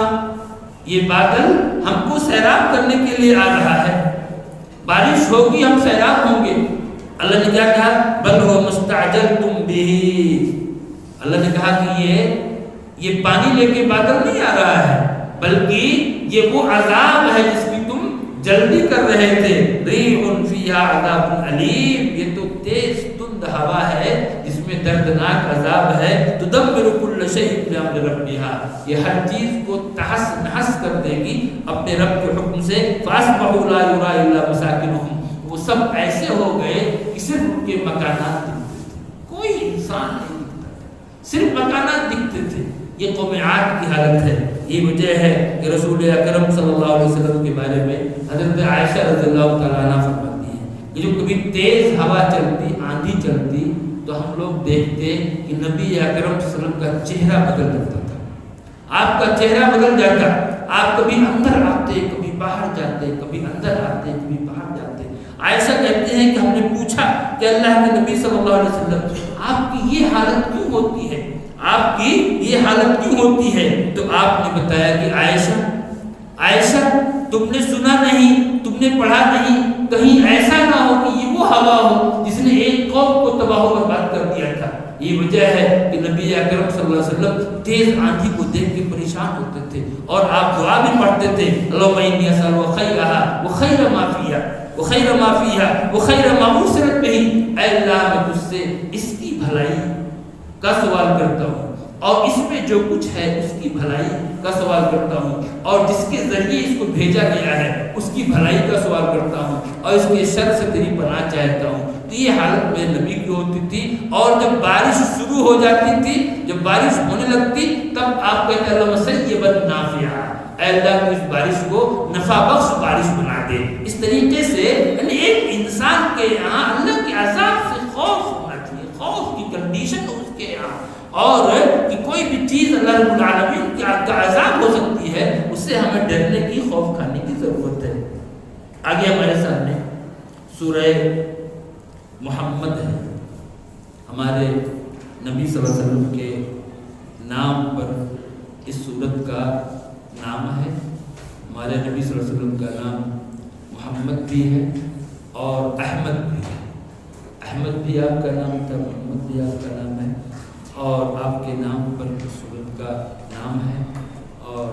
یہ بادل ہم کو سیراب کرنے کے لیے آ رہا ہے، بارش ہوگی، ہم سیراب ہوں گے۔ اللہ نے کیا کہا، بل هو مستعجلتم به، اللہ نے کہا کہ یہ پانی لے کے بادل نہیں آ رہا ہے، بلکہ یہ وہ عذاب ہے جس کی تم جلدی کر رہے تھے۔ ریح فیہا عذاب علیم، یہ تو تیز تند ہوا ہے جس میں دردناک عذاب ہے۔ تدمر کل شیء بامر ربھا، یہ ہر چیز کو تہس نہس کر دے گی اپنے رب کے حکم سے۔ فاصبحوا لا یری الا مساکنہم، وہ سب ایسے ہو گئے کہ صرف ان کے مکانات دکھتے تھے، کوئی انسان نہیں دکھتا تھا، صرف مکانات دکھتے تھے۔ یہ قوم عاد کی حالت ہے۔ یہ وجہ ہے کہ رسول اکرم صلی اللہ علیہ وسلم کے بارے میں حضرت عائشہ رضی اللہ تعالیٰ عنہ فرماتی ہیں کہ جو کبھی تیز ہوا چلتی، آندھی چلتی، تو ہم لوگ دیکھتے کہ نبی اکرم صلی اللہ علیہ وسلم کا چہرہ بدل جاتا تھا، آپ کا چہرہ بدل جاتا، آپ کبھی اندر آتے، کبھی باہر جاتے، کبھی اندر آتے، کبھی باہر جاتے۔ عائشہ کہتے ہیں کہ ہم نے پوچھا کہ اللہ کے نبی صلی اللہ علیہ وسلم آپ کی یہ حالت کیوں ہوتی ہے، آپ کی یہ حالت کیوں ہوتی ہے؟ تو آپ نے بتایا کہ عائشہ تم نے سنا نہیں، تم نے پڑھا نہیں، کہیں ایسا نہ ہو کہ یہ وہ ہوا ہو جس نے ایک قوم کو تباہ و برباد کر دیا تھا۔ یہ وجہ ہے کہ نبی اکرم صلی اللہ علیہ وسلم تیز آندھی کو دیکھ کے پریشان ہوتے تھے، اور آپ دعا بھی پڑھتے تھے، اللہم انی اسألک خیرھا وخیر ما فیھا وخیر ما فیھا وخیر ما ارسلت بہ، اے اللہ میں تجھ سے اس کی بھلائی کا سوال کرتا ہوں، اور اس میں جو کچھ ہے اس کی بھلائی کا سوال کرتا ہوں، اور جس کے ذریعے اس کو بھیجا گیا ہے اس کی بھلائی کا سوال کرتا ہوں، اور اس کے شر سے تیری پناہ چاہتا ہوں۔ تو یہ حالت میرے نبی کی ہوتی تھی، اور جب بارش شروع ہو جاتی تھی، جب بارش ہونے لگتی، تب آپ کہتے ہیں اللہم سیبا نافعا، اے اللہ کو اس بارش کو نفع بخش بارش بنا دے۔ اس طریقے سے یعنی ایک انسان کے یہاں اللہ کے عذاب سے خوف ہونا چاہیے، خوف کی کنڈیشن اس کے یہاں، اور کہ کوئی بھی چیز اللہ رب العالمین کا عذاب ہو سکتی ہے، اس سے ہمیں ڈرنے کی، خوف کھانے کی ضرورت ہے۔ آگے ہمارے سامنے سورہ محمد ہے، ہمارے نبی صلی اللہ علیہ وسلم کے نام پر اس سورت کا نام ہے۔ ہمارے نبی صلی اللہ علیہ وسلم کا نام محمد بھی ہے اور احمد بھی ہے۔ احمد بھی آپ کا نام تھا، محمد بھی آپ کا نام ہے، اور آپ کے نام پر سورت کا نام ہے۔ اور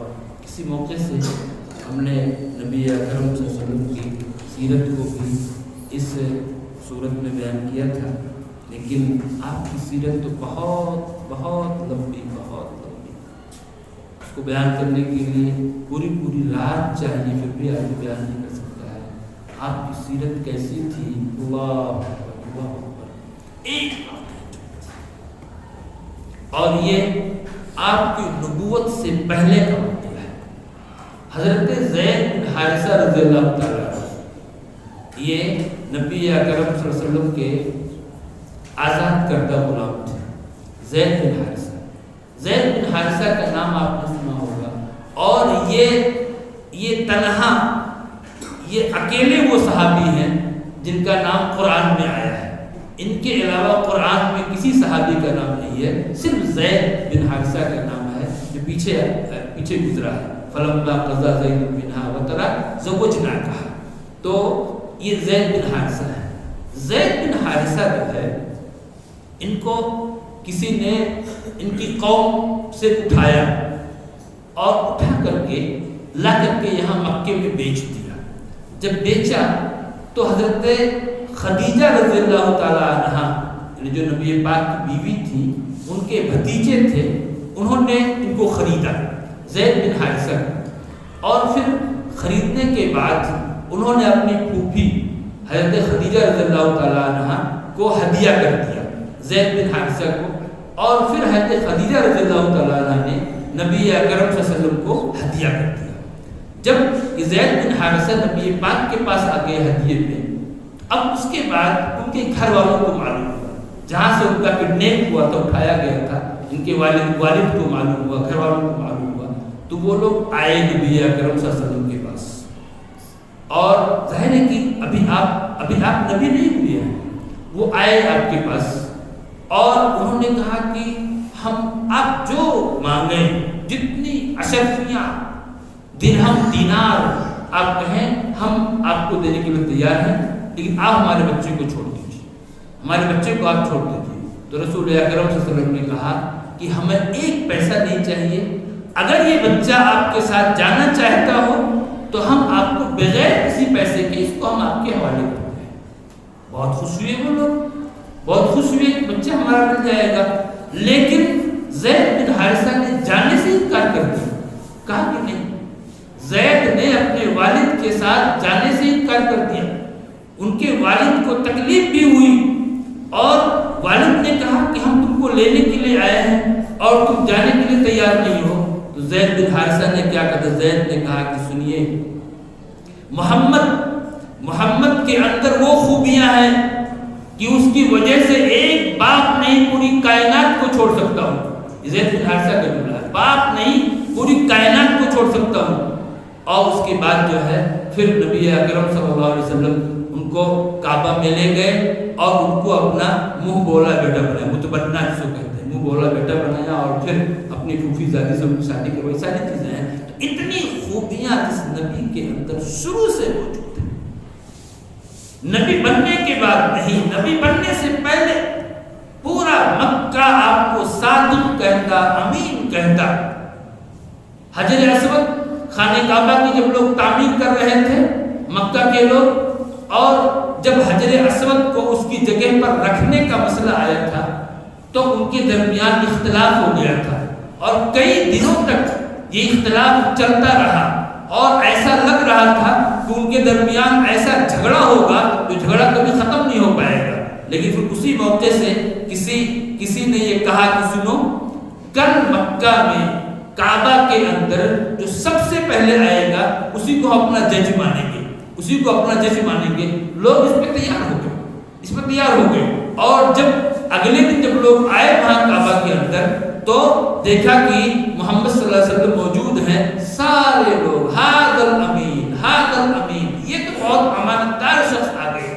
کسی موقع سے ہم نے نبی اکرم صلی اللہ علیہ وسلم کی سیرت کو بھی اس سورت میں بیان کیا تھا، لیکن آپ کی سیرت تو بہت بہت لمبی، بہت لمبی، اس کو بیان کرنے کے لیے پوری پوری رات چاہیے، پھر بھی آدمی بیان نہیں کر سکتا ہے۔ آپ کی سیرت کیسی تھی، اللہ ایک اور یہ آپ کی نبوت سے پہلے کا واقعہ ہے۔ حضرت زید بن حارثہ رضی اللہ تعالیٰ یہ نبی اکرم صلی اللہ علیہ وسلم کے آزاد کردہ غلام تھے، زید بن حارثہ۔ زید بن حارثہ کا نام آپ نے سنا ہوگا، اور یہ تنہا، یہ اکیلے وہ صحابی ہیں جن کا نام قرآن میں آیا ہے۔ ان کے علاوہ قرآن میں کسی صحابی کا نام نہیں ہے، صرف زید بن حارثہ کا نام ہے جو پیچھے گزرا ہے۔ فلما قضى زید منها وطرا زوجناکہا، تو یہ زید بن حارثہ ہے۔ زید بن حارثہ جو ہے، ان کو کسی نے ان کی قوم سے اٹھایا اور اٹھا کر کے لا کر کے یہاں مکے میں بیچ دیا۔ جب بیچا تو حضرت خدیجہ رضی اللہ تعالیٰ عنہ جو نبی پاک کی بیوی تھی، ان کے بھتیجے تھے، انہوں نے ان کو خریدا، زید بن حارثہ، اور پھر خریدنے کے بعد انہوں نے اپنی پھوپھی حضرت خدیجہ رضی اللہ تعالیٰ عنہ کو ہدیہ کر دیا، زید بن حارثہ کو، اور پھر حضرت خدیجہ رضی اللہ تعالیٰ عنہ نے نبی اکرم صلی اللہ علیہ وسلم کو ہدیہ کر دیا۔ جب زید بن حارثہ نبی پاک کے پاس آ گئے ہدیے میں، اب اس کے بعد ان کے گھر والوں کو معلوم ہوا، جہاں سے ان کا کڈنیپ ہوا تھا، اٹھایا گیا تھا، ان کے والد کو معلوم ہوا، گھر والوں کو معلوم ہوا، تو وہ لوگ آئے نبی اکرم صلی اللہ علیہ وسلم کے پاس، اور ظاہر ہے کہ ابھی آپ نبی نہیں ہوئے ہیں، وہ آئے آپ کے پاس اور انہوں نے کہا کہ ہم آپ جو مانگیں، جتنی اشرفیاں، درہم دینار آپ کہیں، ہم آپ کو دینے کے لیے تیار ہیں، لیکن آپ ہمارے بچے کو چھوڑ دیجیے، ہمارے بچے کو آپ چھوڑ دیجیے۔ تو رسول اکرم صلی اللہ علیہ وسلم نے کہا کہ ہمیں ایک پیسہ نہیں چاہیے، اگر یہ بچہ آپ کے ساتھ جانا چاہتا ہو تو ہم آپ کو بغیر کسی پیسے کے اس کو ہم آپ کے حوالے کرتے ہیں۔ بہت خوش ہوئے وہ لوگ، بہت خوش ہوئے، بچہ ہمارا مل جائے گا، لیکن زید بن حارثہ نے جانے سے انکار کر دیا، کہا کہ نہیں، زید نے اپنے والد کے ساتھ جانے سے انکار کر دیا، ان کے والد کو تکلیف بھی ہوئی، اور والد نے کہا کہ ہم تم کو لینے کے لیے آئے ہیں اور تم جانے کے لیے تیار نہیں ہو۔ تو زید بن حارثہ نے کیا کہا؟ زید نے کہا کہ سنیے، محمد کے اندر وہ خوبیاں ہیں کہ اس کی وجہ سے ایک باپ نہیں پوری کائنات کو چھوڑ سکتا ہوں۔ زید بن حارثہ کا جملہ ہے، باپ نہیں پوری کائنات کو چھوڑ سکتا ہوں۔ اور اس کے بعد جو ہے پھر نبی اکرم صلی اللہ علیہ وسلم ان کو کعبہ میں لے گئے اور ان کو اپنا منہ بولا بیٹا بنایا، متبنہ جس کو کہتے ہیں، منہ بولا بیٹا بنایا، اور پھر اپنی پھوپھی زادی سے ان کی شادی کروائی، ساری چیزیں ہیں۔ تو اتنی خوبیاں اس نبی کے اندر شروع سے موجود ہیں، نبی بننے کے بعد نہیں، نبی بننے سے پہلے پورا مکہ آپ کو صادق کہتا، امین کہتا۔ حجر اسود خانہ کعبہ کی جب لوگ تعمیر کر رہے تھے مکہ کے لوگ، اور جب حجر اسود کو اس کی جگہ پر رکھنے کا مسئلہ آیا تھا تو ان کے درمیان اختلاف ہو گیا تھا اور کئی دنوں تک یہ اختلاف چلتا رہا اور ایسا لگ رہا تھا کہ ان کے درمیان ایسا جھگڑا ہوگا جو جھگڑا کبھی ختم نہیں ہو پائے گا. لیکن پھر اسی موقع سے کسی نے یہ کہا کہ سنو، کل مکہ میں کعبہ کے اندر جو سب سے پہلے آئے گا اسی کو اپنا جج مانیں گے، اسی کو اپنا جج مانیں گے. لوگ اس پہ تیار ہو گئے اور جب اگلے دن جب لوگ آئے وہاں کعبہ کے اندر تو دیکھا کہ محمد صلی اللہ علیہ وسلم موجود ہیں. سارے لوگ ہاذا الامین، یہ تو بہت امانتدار شخص آ گئے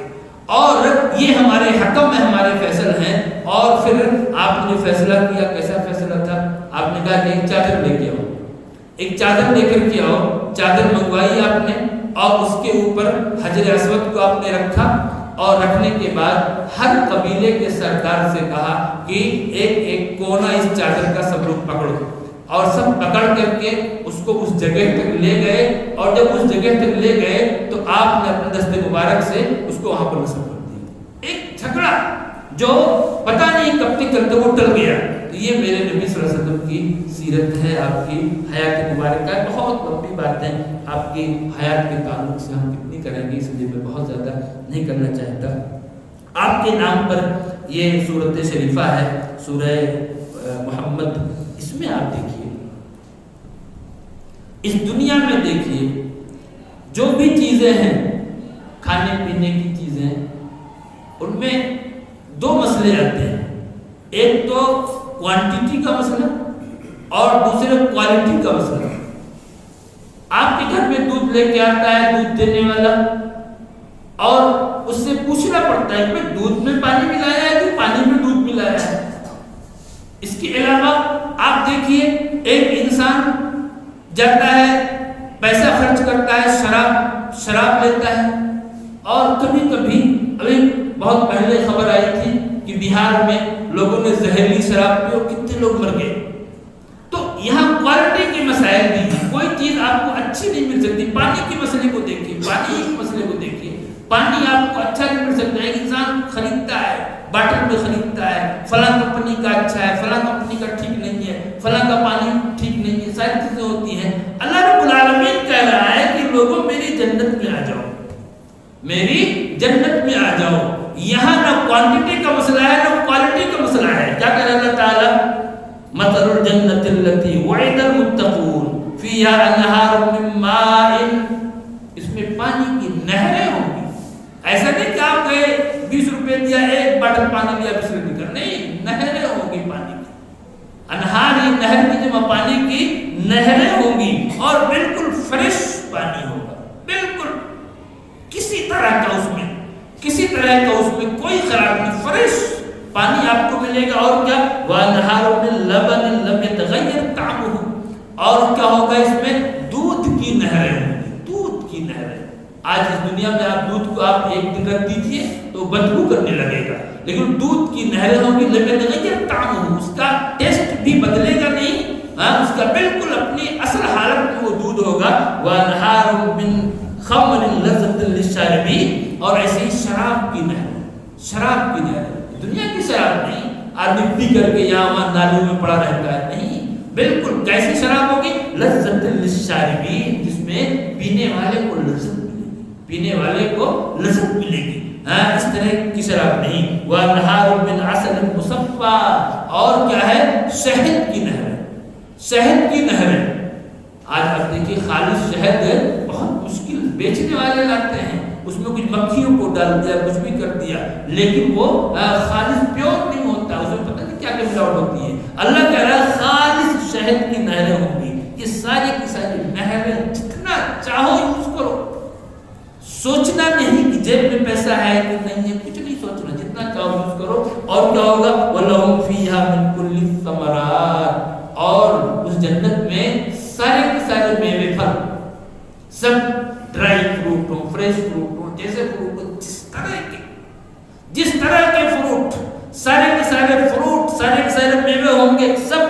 اور یہ ہمارے حکم میں ہمارے فیصل ہیں. اور پھر آپ نے فیصلہ کیا. کیسا فیصلہ تھا؟ آپ نے کہا کہ ایک چادر لے کے آؤ، ایک چادر لے کر کے آؤ. چادر منگوائی آپ نے اور اس کے اوپر حجر اسود کو آپ نے رکھا اور رکھنے کے بعد ہر قبیلے کے سردار سے کہا کہ ایک ایک کونا اس چادر کا سب لوگ پکڑو، اور سب پکڑ کر کے اس کو اس جگہ تک لے گئے. اور جب اس جگہ تک لے گئے تو آپ نے اپنے دست مبارک سے اس کو وہاں پر نصب کر دیا. ایک جھگڑا جو پتہ نہیں کب تک چلتے وہ ٹل گیا. تو یہ میرے نبی صلی اللہ علیہ وسلم کی سیرت ہے، آپ کی حیات مبارکہ ہے. بہت لمبی باتیں آپ کی حیات کے تعلق سے ہم کتنی کریں گے، اس لیے میں بہت زیادہ نہیں کرنا چاہتا. آپ کے نام پر یہ سورت شریفہ ہے، سورہ محمد. اس میں آپ دیکھیے، اس دنیا میں دیکھیے جو بھی چیزیں ہیں کھانے پینے کی چیزیں، ان میں دو مسئلے آتے ہیں. ایک تو کوانٹیٹی کا مسئلہ اور دوسرے کوالٹی کا مسئلہ. آپ کے گھر میں دودھ لے کے آتا ہے دودھ دینے والا اور اس سے پوچھنا پڑتا ہے کہ دودھ میں پانی ملایا ہے کہ پانی میں دودھ ملایا ہے. اس کے علاوہ آپ دیکھیے ایک انسان جاتا ہے، پیسہ خرچ کرتا ہے، شراب لیتا ہے. اور کبھی کبھی ابھی بہت پہلے خبر آئی تھی کہ بہار میں لوگوں نے زہریلی شراب پی اور کتنے لوگ مر گئے. تو یہاں کوالٹی کے مسائل بھی ہیں. کوئی چیز آپ کو اچھی نہیں مل سکتی. پانی کے مسئلے کو دیکھیے، پانی کے مسئلے کو دیکھیے. پانی آپ کو اچھا نہیں مل سکتا. ایک انسان خریدتا ہے، باٹل میں خریدتا ہے، فلاں کمپنی کا اچھا ہے، فلاں کمپنی کا ٹھیک نہیں ہے، فلاں کا پانی ٹھیک نہیں ہے. ساری چیزیں ہوتی ہیں. اللہ رب العالمین کہہ رہا ہے کہ لوگوں میری جنت میں آ جاؤ، میری جنت میں آ جاؤ. یہاں نہ کوانٹٹی کا مسئلہ ہے نہ کوالٹی کا مسئلہ ہے. کیا کہہ رہا ہے اللہ تعالیٰ؟ مثل الجنت التي وعد المتقون فيها انہار من ماء. اس میں پانی کی نہریں ہوں گی. ایسا نہیں کہ آپ گئے 20 روپے دیا ایک باٹل پانی لیا بسر نکل، نہیں، نہریں ہوں گی پانی کی. انہار یہ نہر کی جمع پانی کی نہریں ہوں گی اور بالکل فریش پانی ہوگا. بالکل کسی طرح کا اس میں کوئی خراب نہیں، فریش پانی آپ کو ملے گا. اور کیا؟ وَأَنْهَارٌ مِّن لَبَنٍ لَّمْ يَتَغَيَّرْ طَعْمُهُ. اور کیا ہوگا؟ اس میں دودھ کی نہریں ہوں گی. دودھ کی نہریں. آج اس دنیا میں آپ دودھ کو آپ ایک دن رکھ دیجیے تو بدبو کرنے لگے گا، لیکن دودھ کی نہریں ہوں گی. لَمْ يَتَغَيَّرْ طَعْمُهُ. اس کا ٹیسٹ بھی بدلے گا نہیں، اس کا بالکل اپنی اصل حالت میں وہ دودھ ہوگا. وَأَنْهَارٌ مِّن خَمْرٍ لَذَّةٍ لِّلشَّارِبِينَ. اور ایسے ہی شراب کی نہر. دنیا کی شراب نہیں آدمی پی کر کے یہاں وہاں نالیوں میں پڑا رہتا ہے، نہیں. بالکل کیسی شراب ہوگی؟ لذت للشاربین، جس میں پینے والے کو لذت ملے گی. اس طرح کی شراب نہیں. وانہار من عسل مصفا. اور کیا ہے؟ شہد کی نہر. آج آپ دیکھیے خالص شہد بہت مشکل، بیچنے والے لاتے ہیں، اس میں کچھ مکھیوں کو ڈال دیا، کچھ بھی کر دیا، لیکن وہ خالص پیور نہیں ہوتا. اس میں پتہ نہیں کیا کیا ملاوٹ ہوتی ہے. اللہ کہہ رہا ہے خالص شہد کی نہریں ہوں گی. یہ ساری کی ساری نہریں جتنا چاہو یوز کرو. سوچنا نہیں کہ جیب میں پیسہ ہے کہ نہیں ہے، کچھ نہیں سوچنا، جتنا چاہو یوز کرو. اور کیا ہوگا؟ وَلَهُمْ فِيهَا مِن كُلِّ الثَّمَرَاتِ. اور اس جنت میں سارے کے سارے میوے پھل، سب ڈرائی فروٹ ہو، فریش فروٹ ہو، جیسے فروٹ ہو، جس طرح کے فروٹ، سارے کے سارے میوے ہوں گے، سب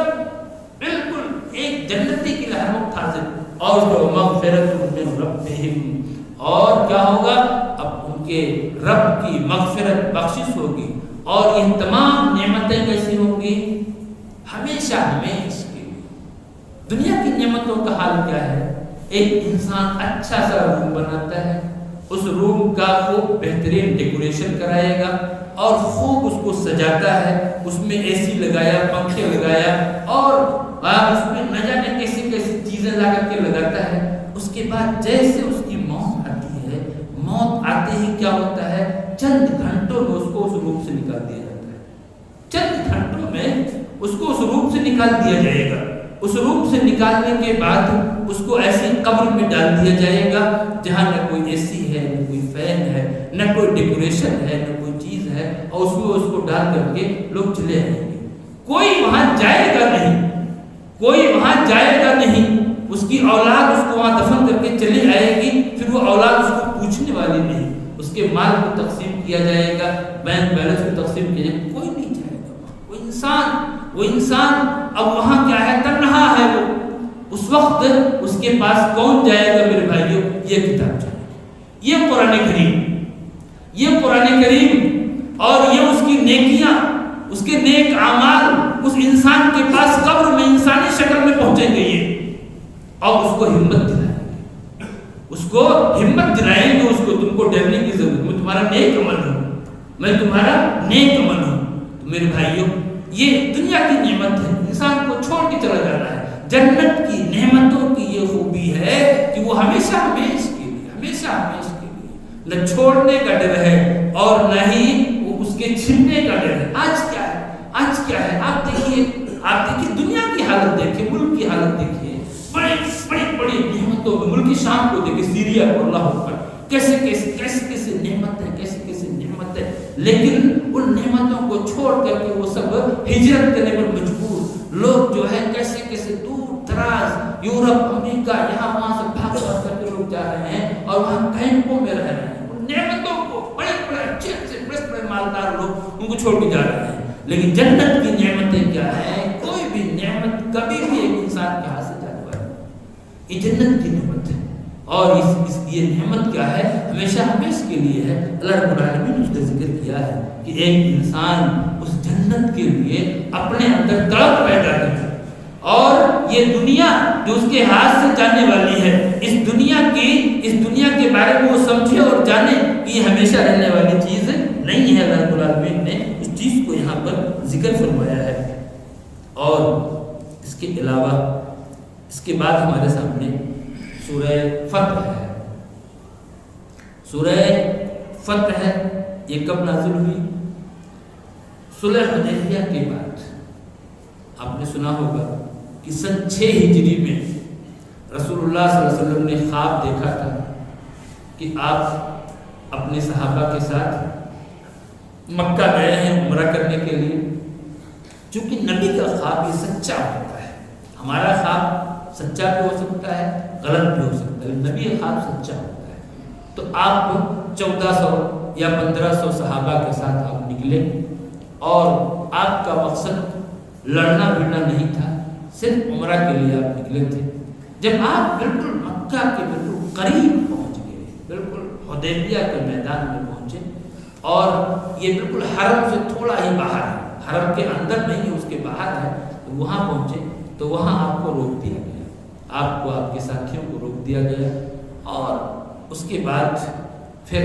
بالکل ایک جنتی کی رحمت حاصل. اور مغفرت من ربہم. اور کیا ہوگا؟ اب ان کے رب کی مغفرت بخشش ہوگی اور یہ تمام نعمتیں کیسی ہوں گی؟ ہمیشہ ہمیشہ کے لیے۔ دنیا کی نعمتوں کا حال کیا ہے؟ ایک انسان اچھا سا روم بناتا ہے، اس روم کا خوب بہترین ڈیکوریشن کرائے گا اور خوب اس کو سجاتا ہے، اس میں اے سی لگایا، پنکھے لگایا اور اس میں نہ جانے کیسی کیسی چیزیں لا کر کے لگاتا ہے۔ اس کے بعد جیسے اس کی موت آتی ہے، موت آتے ہی کیا ہوتا ہے؟ چند گھنٹوں میں اس کو اس روم سے نکال دیا جاتا ہے۔ چند گھنٹوں میں اس کو اس روم سے نکال دیا جائے گا۔ اس روم سے نکالنے کے بعد اس کو ایسی قبر میں ڈال دیا جائے گا جہاں نہ کوئی اے سی ہے، نہ کوئی فین ہے، نہ کوئی ڈیکوریشن ہے، نہ کوئی چیز ہے، اور اس میں اس کو ڈال کر کے لوگ چلے آئیں گے۔ کوئی وہاں جائے گا نہیں، کوئی وہاں جائے گا نہیں۔ اس کی اولاد اس کو وہاں دفن کر کے چلی آئے گی، پھر وہ اولاد اس کو پوچھنے والی نہیں۔ اس کے مال کو تقسیم کیا جائے گا، بینک بیلنس کو تقسیم کیا جائے گا، کوئی نہیں جائے گا۔ وہ انسان اب وہاں کیا ہے؟ تنہا ہے وہ۔ اس وقت اس کے پاس کون جائے گا میرے بھائیوں؟ یہ کتاب جائے گا، یہ قرآن کریم، یہ قرآن کریم اور یہ اس کی نیکیاں، اس کے نیک اعمال اس انسان کے پاس قبر میں انسانی شکل میں پہنچیں گے یہ، اور اس کو ہمت دلائیں گے، اس کو ہمت دلائیں گے، اس کو تم کو ڈرنے کی ضرورت، میں تمہارا نیک عمل ہوں، میں تمہارا نیک عمل ہوں۔ تو میرے بھائیوں، یہ دنیا کی نعمت ہے، انسان کو چھوڑ کے چلا جانا ہے۔ جنت کی نعمتوں کی یہ خوبی ہے کہ وہ ہمیشہ ہمیشہ کے لیے، ہمیشہ ہمیشہ کے لیے، نہ چھوڑنے کا ڈر ہے اور نہ ہی وہ اس کے چھننے کا ڈر ہے۔ آج کیا ہے؟ آج کیا ہے؟ آپ دیکھیے دنیا کی حالت دیکھیے، ملک کی حالت دیکھیے، بڑی نعمتوں میں ملک شام کو دیکھیے، سیریا کو، اللہ اکبر، کیسے نعمت ہے، کیسے نعمت ہے، لیکن ان نعمتوں کو چھوڑ کر کے وہ سب ہجرت کرنے پر مجبور لوگ جو ہے کیسے دور دراز یورپ، امریکہ، یہاں وہاں سے بھاگ کر کے لوگ جا رہے ہیں اور وہاں کیمپوں میں رہ رہے ہیں۔ ان نعمتوں کو بڑے اچھے بڑے مالدار لوگ ان کو چھوڑ کے جا رہے ہیں، لیکن جنت کی نعمتیں کیا ہیں؟ کوئی بھی نعمت کبھی بھی ایک انسان کے ہاتھ سے جانے والی نہیں، یہ جنت کی نعمت ہے۔ اور یہ نعمت کیا ہے؟ ہمیشہ ہمیشہ کے لیے ہے۔ اللہ رب العالمین نے اس کا ذکر کیا ہے کہ ایک انسان اس جنت کے لیے اپنے اندر تڑپ پیدا کرے، اور یہ دنیا جو اس کے ہاتھ سے جانے والی ہے، اس دنیا کے بارے میں وہ سمجھے اور جانے کہ یہ ہمیشہ رہنے والی چیز نہیں ہے۔ اللہ رب العالمین نے اس چیز کو یہاں پر ذکر فرمایا ہے۔ اور اس کے علاوہ اس کے بعد ہمارے سامنے سورہ فتح ہے۔ سورہ فتح ہے، یہ کب نازل ہوئی؟ صلح حدیبیہ کے بعد۔ آپ نے سنا ہوگا کہ سن 6 ہجری میں رسول اللہ صلی اللہ علیہ وسلم نے خواب دیکھا تھا کہ آپ اپنے صحابہ کے ساتھ مکہ گئے ہیں عمرہ کرنے کے لیے۔ چونکہ نبی کا خواب یہ سچا ہوتا ہے، ہمارا خواب سچا بھی ہو سکتا ہے، غلط بھی ہو سکتا ہے، نبی خواب سچا ہوتا ہے۔ تو آپ 1400 یا 1500 صحابہ کے ساتھ آپ نکلے، اور آپ کا مقصد لڑنا بھڑنا نہیں تھا، صرف عمرہ کے لیے آپ نکلے تھے۔ جب آپ بالکل مکہ کے بالکل قریب پہنچ گئے، بالکل حدیبیہ کے میدان میں پہنچے، اور یہ بالکل حرم سے تھوڑا ہی باہر ہے، حرم کے اندر نہیں، اس کے باہر ہے، تو وہاں پہنچے تو وہاں آپ کو روک دیا گیا، آپ کو آپ کے ساتھیوں کو روک دیا گیا، اور اس کے بعد پھر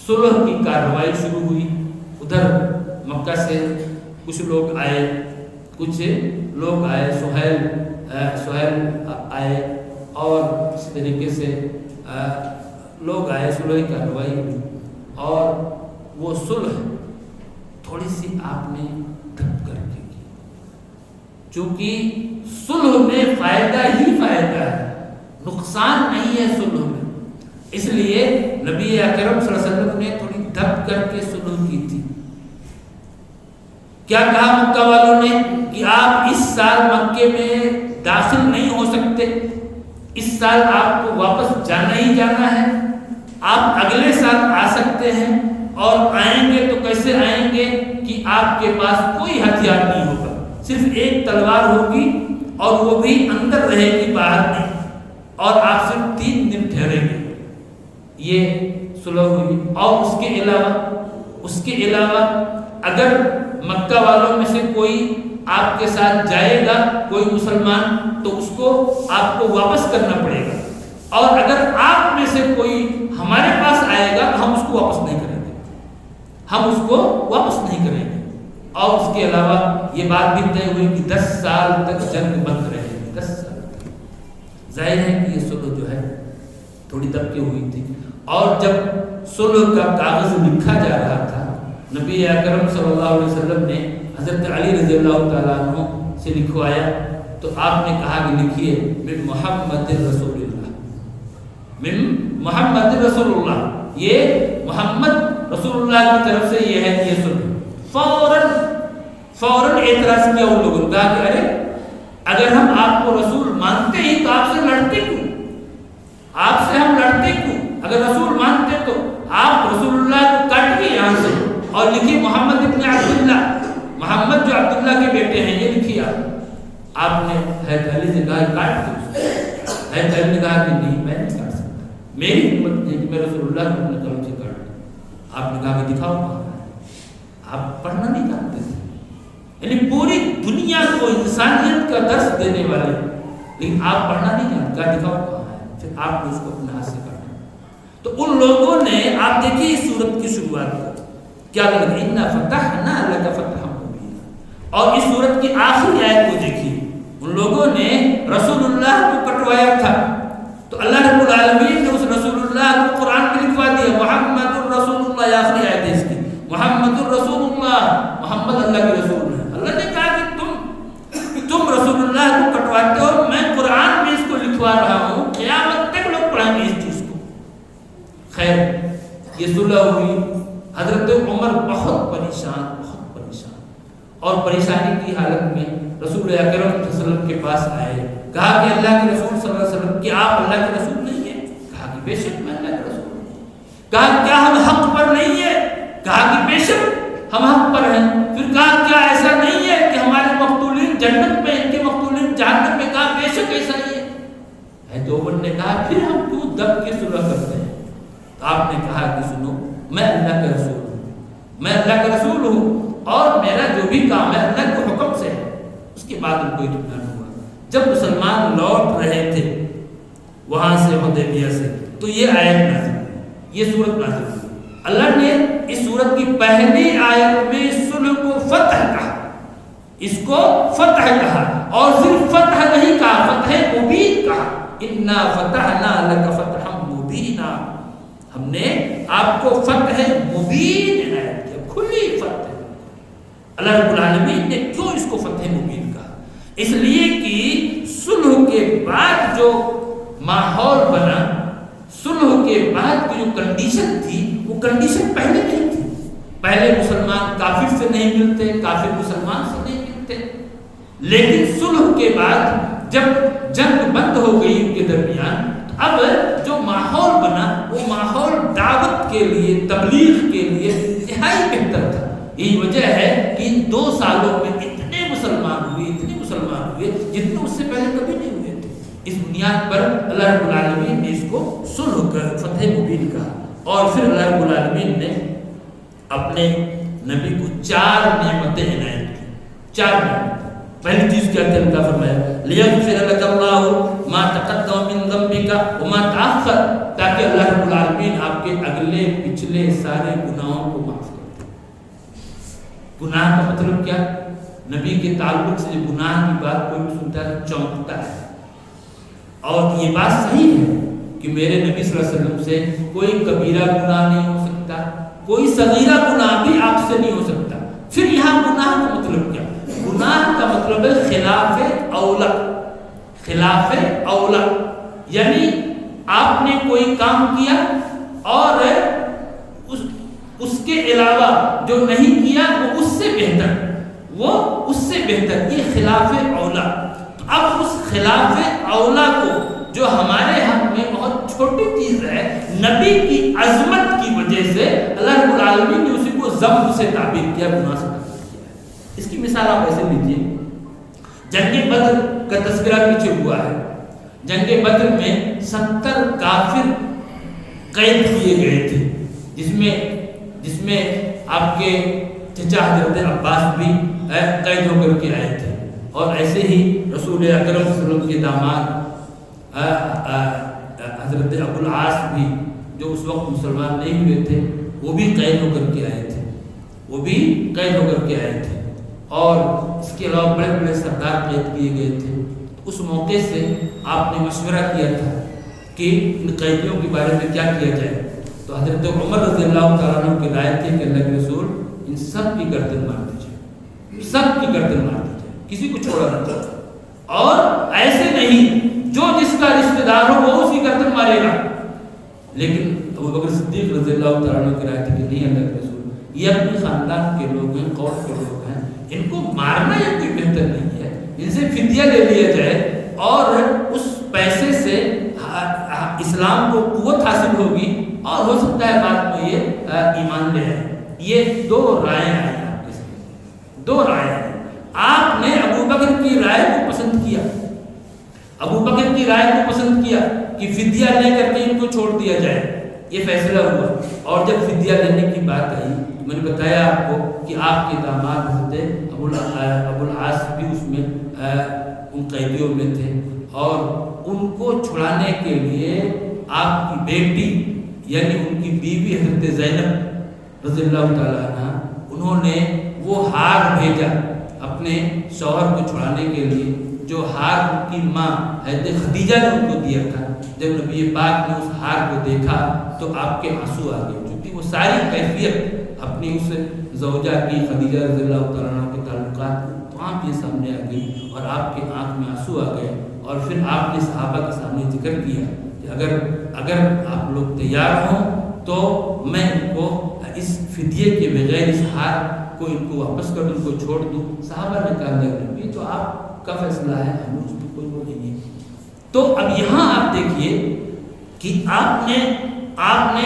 صلح کی کارروائی شروع ہوئی۔ ادھر مکہ سے کچھ لوگ آئے، سہیل آئے، اور اسی طریقے سے لوگ آئے، صلح کی کارروائی ہوئی، اور وہ صلح تھوڑی سی آپ نے دب کر کے کی، چونکہ صلح میں فائدہ ہی فائدہ ہے، نقصان نہیں ہے صلح میں، اس لیے نبی اکرم صلی اللہ علیہ وسلم نے تھوڑی دب کر کے صلح کی تھی۔ کیا کہا مکہ والوں نے کہ آپ اس سال مکے میں داخل نہیں ہو سکتے، اس سال آپ کو واپس جانا ہی جانا ہے، آپ اگلے سال آ سکتے ہیں، اور آئیں گے تو کیسے آئیں گے کہ آپ کے پاس کوئی ہتھیار نہیں ہوگا، صرف ایک تلوار ہوگی، اور وہ بھی اندر رہے گی، باہر نہیں، اور آپ صرف 3 دن ٹھہریں گے۔ یہ صلح ہوئی۔ اور اس کے علاوہ اگر مکہ والوں میں سے کوئی آپ کے ساتھ جائے گا کوئی مسلمان تو اس کو آپ کو واپس کرنا پڑے گا، اور اگر آپ میں سے کوئی ہمارے پاس آئے گا تو ہم اس کو واپس نہیں کریں گے، ہم اس کو واپس نہیں کریں گے۔ اور اس کے علاوہ یہ بات بھی طے ہوئی کہ 10 سال تک جنگ بند رہے گی، 10 سال تک۔ ظاہر ہے کہ یہ صلح جو ہے تھوڑی دبکے ہوئی تھی، اور جب صلح کا کاغذ لکھا جا رہا تھا نبی اکرم صلی اللہ علیہ وسلم نے حضرت علی رضی اللہ تعالیٰ عنہ سے لکھوایا، تو آپ نے کہا کہ لکھیے من محمد رسول اللہ، من محمد رسول اللہ، یہ محمد رسول اللہ کی طرف سے یہ ہے یہ صلح۔ فوراً اعتراض کیا ان لوگوں نے، کہا کہ ارے اگر ہم آپ کو رسول مانتے ہی تو آپ سے لڑتے کیوں؟ آپ سے ہم لڑتے کیوں؟ اگر رسول مانتے تو آپ رسول اللہ کو کاٹیے یہاں سے اور لکھیے محمد ابن عبداللہ، محمد جو عبداللہ کے بیٹے ہیں یہ لکھیے آپ نے حضرت علی سے کہا کاٹ دو، حضرت علی نے کہا کہ نہیں میں نہیں کاٹ سکتا، میری ہمت نہیں کہ میں رسول اللہ کو اپنے قلم سے کاٹ دوں۔ آپ نے کہا کہ دکھاؤ کہاں ہے، آپ پڑھنا نہیں جانتے تھے، یعنی پوری دنیا کو انسانیت کا درس دینے والے، لیکن آپ پڑھنا نہیں جانتے، کہا دکھاؤ کہاں ہے، پھر آپ نے اس کو اپنے ہاتھ سے کاٹا۔ تو ان لوگوں نے آپ دیکھیے اس سورت کی شروعات کو کیا لگا، اِنَّا فَتَحْنَا لَكَ فَتْحًا مُبِينًا، اور اس سورت کی آخری آیت کو دیکھیے، ان لوگوں نے رسول اللہ کو کٹوایا تھا تو اللہ رب العالمین نے اس رسول اللہ کو قرآن میں لکھوا دیا، محمد الرسول اللہ، یہ آخری آیت ہے اس کی، محمد الرسول اللہ، محمد اللہ کے رسول ہے۔ اللہ نے کہا کہ تم رسول اللہ کو کٹواتے ہو، میں قرآن میں اس کو لکھوا رہا ہوں، قیامت تک لوگ پڑھیں گے اس چیز کو۔ خیر یہ صلح ہوئی، حضرت عمر بہت پریشان اور پریشانی کی حالت میں رسول اکرم صلی اللہ علیہ وسلم کے پاس آئے، کہا کہ اللہ کے رسول صلی اللہ علیہ وسلم کہ آپ اللہ کے رسول نہیں ہیں؟ کہا کہ بے شک میں اللہ کے رسول ہوں۔ کہا کیا ہم حق پر نہیں ہیں؟ کہا کہ بے شک ہم حق پر ہیں۔ پھر کہا کیا ایسا نہیں ہے کہ ہمارے مقتولین جنت میں، ان کے مقتولین جہنم میں؟ کہا بے شک ایسا ہی ہے۔ تو عمر نے کہا پھر ہم کیوں دب کے صلح کرتے ہیں؟ تو آپ نے کہا کہ سنو میں اللہ کا رسول ہوں، میں اللہ کا رسول ہوں، اور میرا جو بھی کام ہے اللہ کے حکم سے ہے۔ اس کے بعد ان کو اطمینان ہوا۔ جب مسلمان لوٹ رہے تھے وہاں سے حدیبیہ سے تو یہ آیت نازل ہوئی، یہ سورت نازل ہوئی۔ اللہ نے اس سورت کی پہلی آیت میں صلح کو فتح کہا، اس کو فتح کہا، اور صرف فتح نہیں کہا، فتح مبین کہا، انا فتحنا لک فتحا مبینا، ہم نے آپ کو فتح مبین عنایت کیا، کھلی فتح۔ اللہ رب العالمین نے کیوں اس کو فتح مبین کہا؟ اس لیے کہ صلح کے بعد جو ماحول بنا، صلح کے بعد کی جو کنڈیشن تھی وہ کنڈیشن پہلے نہیں تھی۔ پہلے مسلمان کافر سے نہیں ملتے، کافر مسلمان سے نہیں ملتے، لیکن صلح کے بعد جب جنگ بند ہو گئی ان کے درمیان، اب جو ماحول بنا وہ ماحول دعوت کے لیے، تبلیغ کے لیے انتہائی بہتر تھا۔ یہی وجہ ہے کہ ان 2 سالوں میں اتنے مسلمان ہوئے جتنے اس سے پہلے کبھی نہیں ہوئے تھے۔ اس بنیاد پر اللہ رب العالمین نے اس کو صلح کر فتح مبین کہا، اور پھر اللہ رب العالمین نے اپنے نبی کو 4 نعمتیں عنایت کی، 4 نعمتیں۔ پہلی چیز کیا تھی؟ اللہ فرمایا لیغفر لک اللہ ما تقدم من ذنبک وما تأخر، تاکہ اللہ رب العالمین آپ کے اگلے پچھلے سارے گناہوں کو معاف کر دے۔ گناہ کا مطلب کیا؟ نبی کے تعلق سے گناہ کی بات کوئی بھی سنتا ہے چونکتا ہے، اور یہ بات صحیح ہے کہ میرے نبی صلی اللہ علیہ وسلم سے کوئی کبیرہ گناہ نہیں ہو سکتا، کوئی صغیرہ گناہ بھی آپ سے نہیں ہو سکتا۔ پھر یہاں گناہ کا مطلب کیا؟ گناہ کا مطلب ہے خلاف اولا، خلاف اولا، یعنی آپ نے کوئی کام کیا اور اس کے علاوہ جو نہیں کیا وہ اس سے بہتر، وہ اس سے بہتر، یہ خلاف اولا۔ اب اس خلاف اولا کو جو ہمارے حق میں بہت چھوٹی چیز ہے، نبی کی عظمت کی وجہ سے اللہ رب العالمین نے اسی کو ذنب سے تعبیر کیا، گناہ سے تعبیر کیا ہے۔ اس کی مثال آپ ایسے لیجیے، جنگ بدر کا تذکرہ پیچھے ہوا ہے۔ جنگ بدر میں 70 کافر قید کیے گئے تھے، جس میں آپ کے چچا حضرت عباس بھی قید ہو کر کے آئے تھے، اور ایسے ہی رسول اکرم صلی اللہ علیہ وسلم کے داماد حضرت ابو العاص بھی، جو اس وقت مسلمان نہیں ہوئے تھے، وہ بھی قید ہو کر کے آئے تھے، وہ بھی قید ہو کر کے آئے تھے، اور اس کے علاوہ بڑے بڑے سردار قید کیے گئے تھے۔ اس موقع سے آپ نے مشورہ کیا تھا کہ ان قیدیوں کے بارے میں کیا کیا جائے، تو حضرت عمر رضی اللہ تعالیٰ عنہ کی رائے تھی کہ اللہ کے رسول ان سب کی گردن مار دیجیے، سب کی گردن مار دیجیے، کسی کو چھوڑا نہ جائے، اور ایسے نہیں جو جس کا رشتہ دار ہو وہ اسی گردن مارے گا۔ لیکن ابو بکر صدیق رضی اللہ تعالیٰ عنہ کی رائے تھی کہ نہیں اللہ کے رسول، یہ اپنے خاندان کے لوگ ہیں، قوم کے لوگ ہیں، ان کو مارنا یہ کوئی بہتر نہیں ہے، ان سے فدیہ لے لیا جائے، اور اس پیسے سے اسلام کو قوت حاصل ہوگی، اور ہو سکتا ہے بعد میں یہ ایمان لے آئے۔ یہ دو رائے آئی آپ کے سامنے، دو رائے آئی۔ آپ نے ابو بکر کی رائے کو پسند کیا، ابو بکر کی رائے کو پسند کیا کہ فدیہ لے کر کے ان کو چھوڑ دیا جائے، یہ فیصلہ ہوا۔ اور جب فدیہ لینے کی بات آئی، میں نے بتایا آپ کو کہ آپ کے داماد حضرت ابو العاص بھی اس میں ان قیدیوں میں تھے، اور ان کو چھڑانے کے لیے آپ کی بیٹی یعنی ان کی بیوی حضرت زینب رضی اللہ تعالیٰ عنہ، انہوں نے وہ ہار بھیجا اپنے شوہر کو چھڑانے کے لیے، جو ہار ان کی ماں حضرت خدیجہ نے ان کو دیا تھا۔ جب نبی پاک نے اس ہار کو دیکھا تو آپ کے آنسو آ گئے، کیونکہ وہ ساری کیفیت اپنی اس زوجہ کی خدیجہ رضی اللہ تعالیٰ عنہ کے تعلقات تو آپ کے سامنے آ گئی، اور آپ کے آنکھ میں آنسو آ گئے، اور پھر آپ نے صحابہ کے سامنے ذکر کیا کہ اگر آپ لوگ تیار ہوں تو میں ان کو اس فدیے کے بغیر اس ہار کو ان کو واپس کر دوں، ان کو چھوڑ دوں۔ صحابہ نے کہا یہ تو آپ کا فیصلہ ہے، ہم اس پہ کوئی وہ نہیں ہے۔ تو اب یہاں آپ دیکھیے کہ آپ نے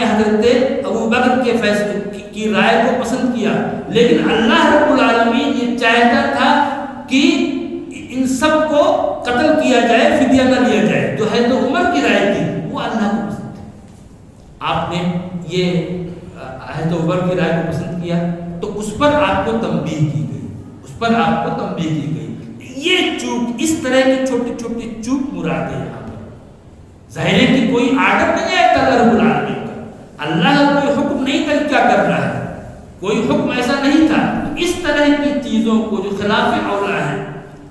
حضرت ابو بکر کے فیصلے کی رائے کو پسند کیا، لیکن اللہ رب العالمین یہ چاہتا تھا کہ ان سب کو قتل کیا جائے، فدیہ نہ لیا جائے۔ جو ہے تو عمر کی رائے تھی وہ اللہ کو پسند تھی، آپ نے یہ حضرت عمر کی رائے کو پسند کیا، تو اس پر آپ کو تنبیہ کی گئی، اس پر آپ کو تنبیہ کی گئی۔ یہ چوک، اس طرح کی چھوٹی چھوٹی چوک مراد ہے یہاں پر۔ ظاہر ہے کہ کوئی آرڈر نہیں ہے اللہ رب العالمین کا، اللہ کا کوئی حکم نہیں تھا کیا کر رہا ہے، کوئی حکم ایسا نہیں تھا۔ اس طرح کی چیزوں کو جو خلاف اولا ہے،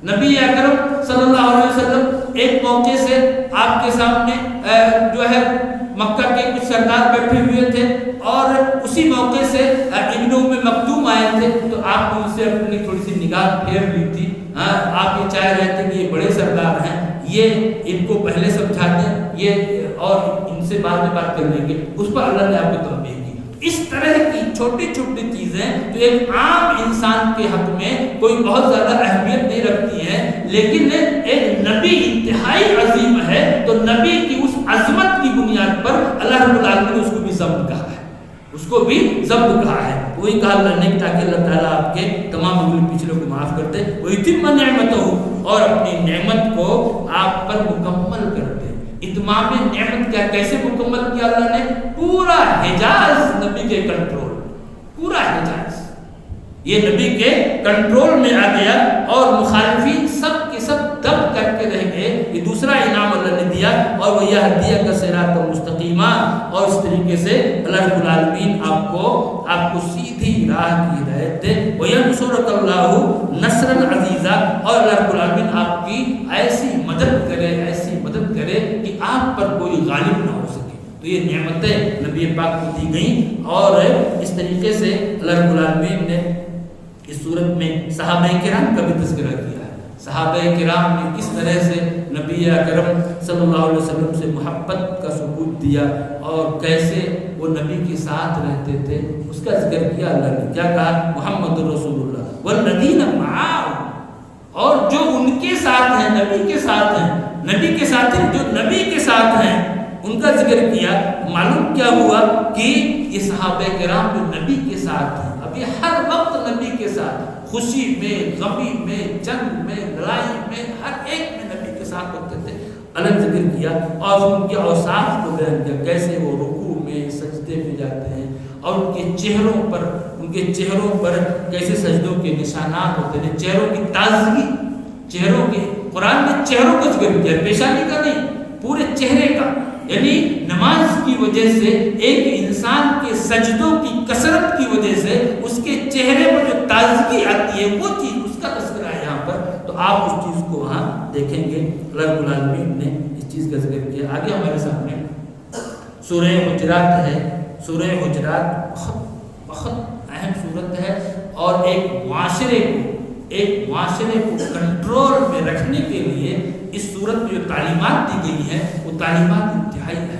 نبی اکرم صلی اللہ علیہ وسلم ایک موقع سے آپ کے سامنے جو ہے مکہ کے کچھ سردار بیٹھے ہوئے تھے، اور اسی موقع سے ابن ام مکتوم آئے تھے، تو آپ نے ان سے اپنی تھوڑی سی نگاہ پھیر لی تھی۔ آپ یہ چاہ رہے تھے کہ یہ بڑے سردار ہیں، یہ ان کو پہلے سمجھا دیں، یہ اور ان سے بعد میں بات کر لیں گے۔ اس پر اللہ نے آپ کو تنبیہ کی۔ اس طرح کی چھوٹی چھوٹی چیزیں جو ایک عام انسان کے حق میں کوئی بہت زیادہ اہمیت نہیں رکھتی ہیں، لیکن ایک نبی انتہائی عظیم ہے، تو نبی کی اس عظمت کی بنیاد پر اللہ رب العالمین نے اس کو بھی ضبط کہا ہے، اس کو بھی ضبط کہا ہے۔ وہی کہا اللہ نے تاکہ اللہ تعالیٰ آپ کے تمام اگلے پچھلے کو معاف کر دے، وَيُتِمَّ نِعْمَتَهُ، اور اپنی نعمت کو آپ پر مکمل کر دے۔ اتمام نعمت کیا کیسے مکمل کیا اللہ نے؟ پورا حجاز نبی کے کنٹرول، پورا حجاز یہ نبی کے کنٹرول میں آ گیا، اور مخالفین سب کے سب دب کر کے رہ گئے۔ یہ دوسرا انعام اللہ نے دیا، اور وہ یہدیک صراط مستقیما، اور اس طریقے سے اللہ رب العالمین آپ کو سیدھی راہ کی ہدایت دے۔ وینصرک اللہ نصرا عزیزا، اور اللہ رب العالمین آپ کی ایسی مدد کرے، ایسی مدد کرے کہ آپ پر کوئی غالب نہ ہو سکے۔ تو یہ نعمتیں نبی پاک کو دی گئیں، اور اس طریقے سے اللہ رب العالمین نے اس صورت میں صحابہ کرام کا بھی تذکرہ کیا ہے۔ صحابہ کرام نے کس طرح سے نبی اکرم صلی اللہ علیہ وسلم سے محبت کا ثبوت دیا، اور کیسے وہ نبی کے ساتھ رہتے تھے، اس کا ذکر کیا اللہ نے۔ کیا کہا؟ محمد رسول اللہ والذین معہ، اور جو ان کے ساتھ ہیں، نبی کے ساتھ ہیں، نبی کے ساتھ ہیں، جو نبی کے ساتھ ہیں، ان کا ذکر کیا۔ معلوم کیا ہوا کہ یہ صحابہ کرام جو نبی کے ساتھ ہیں، اب یہ ہر وقت نبی کے ساتھ، خوشی میں، غمی میں، جنگ میں، لڑائی میں، ہر ایک میں نبی کے ساتھ ہوتے تھے۔ الگ ذکر کیا، اور ان کے اوصاف کو بیان کیا، کیسے وہ رکوع میں، سجدے میں جاتے ہیں، اور ان کے چہروں پر ان ان کے چہروں پر کیسے سجدوں کے نشانات ہوتے ہیں، چہروں کی تازگی، چہروں کے، قرآن نے چہروں کا ذکر کیا، پیشانی کا نہیں، پورے چہرے کا، یعنی نماز کی وجہ سے ایک انسان کے سجدوں کی کثرت کی وجہ سے اس کے چہرے پر جو تازگی آتی ہے وہ چیز، اس کا تذکرہ ہے یہاں پر، تو آپ اس چیز کو وہاں دیکھیں گے۔ اللہ رب العالمین نے اس چیز کا ذکر کیا۔ آگے ہمارے سامنے سورہ حجرات ہے۔ سورہ حجرات بہت اہم صورت ہے، اور ایک معاشرے کو کنٹرول میں رکھنے کے لیے اس صورت میں جو تعلیمات دی گئی ہیں وہ تعلیمات انتہائی ہے۔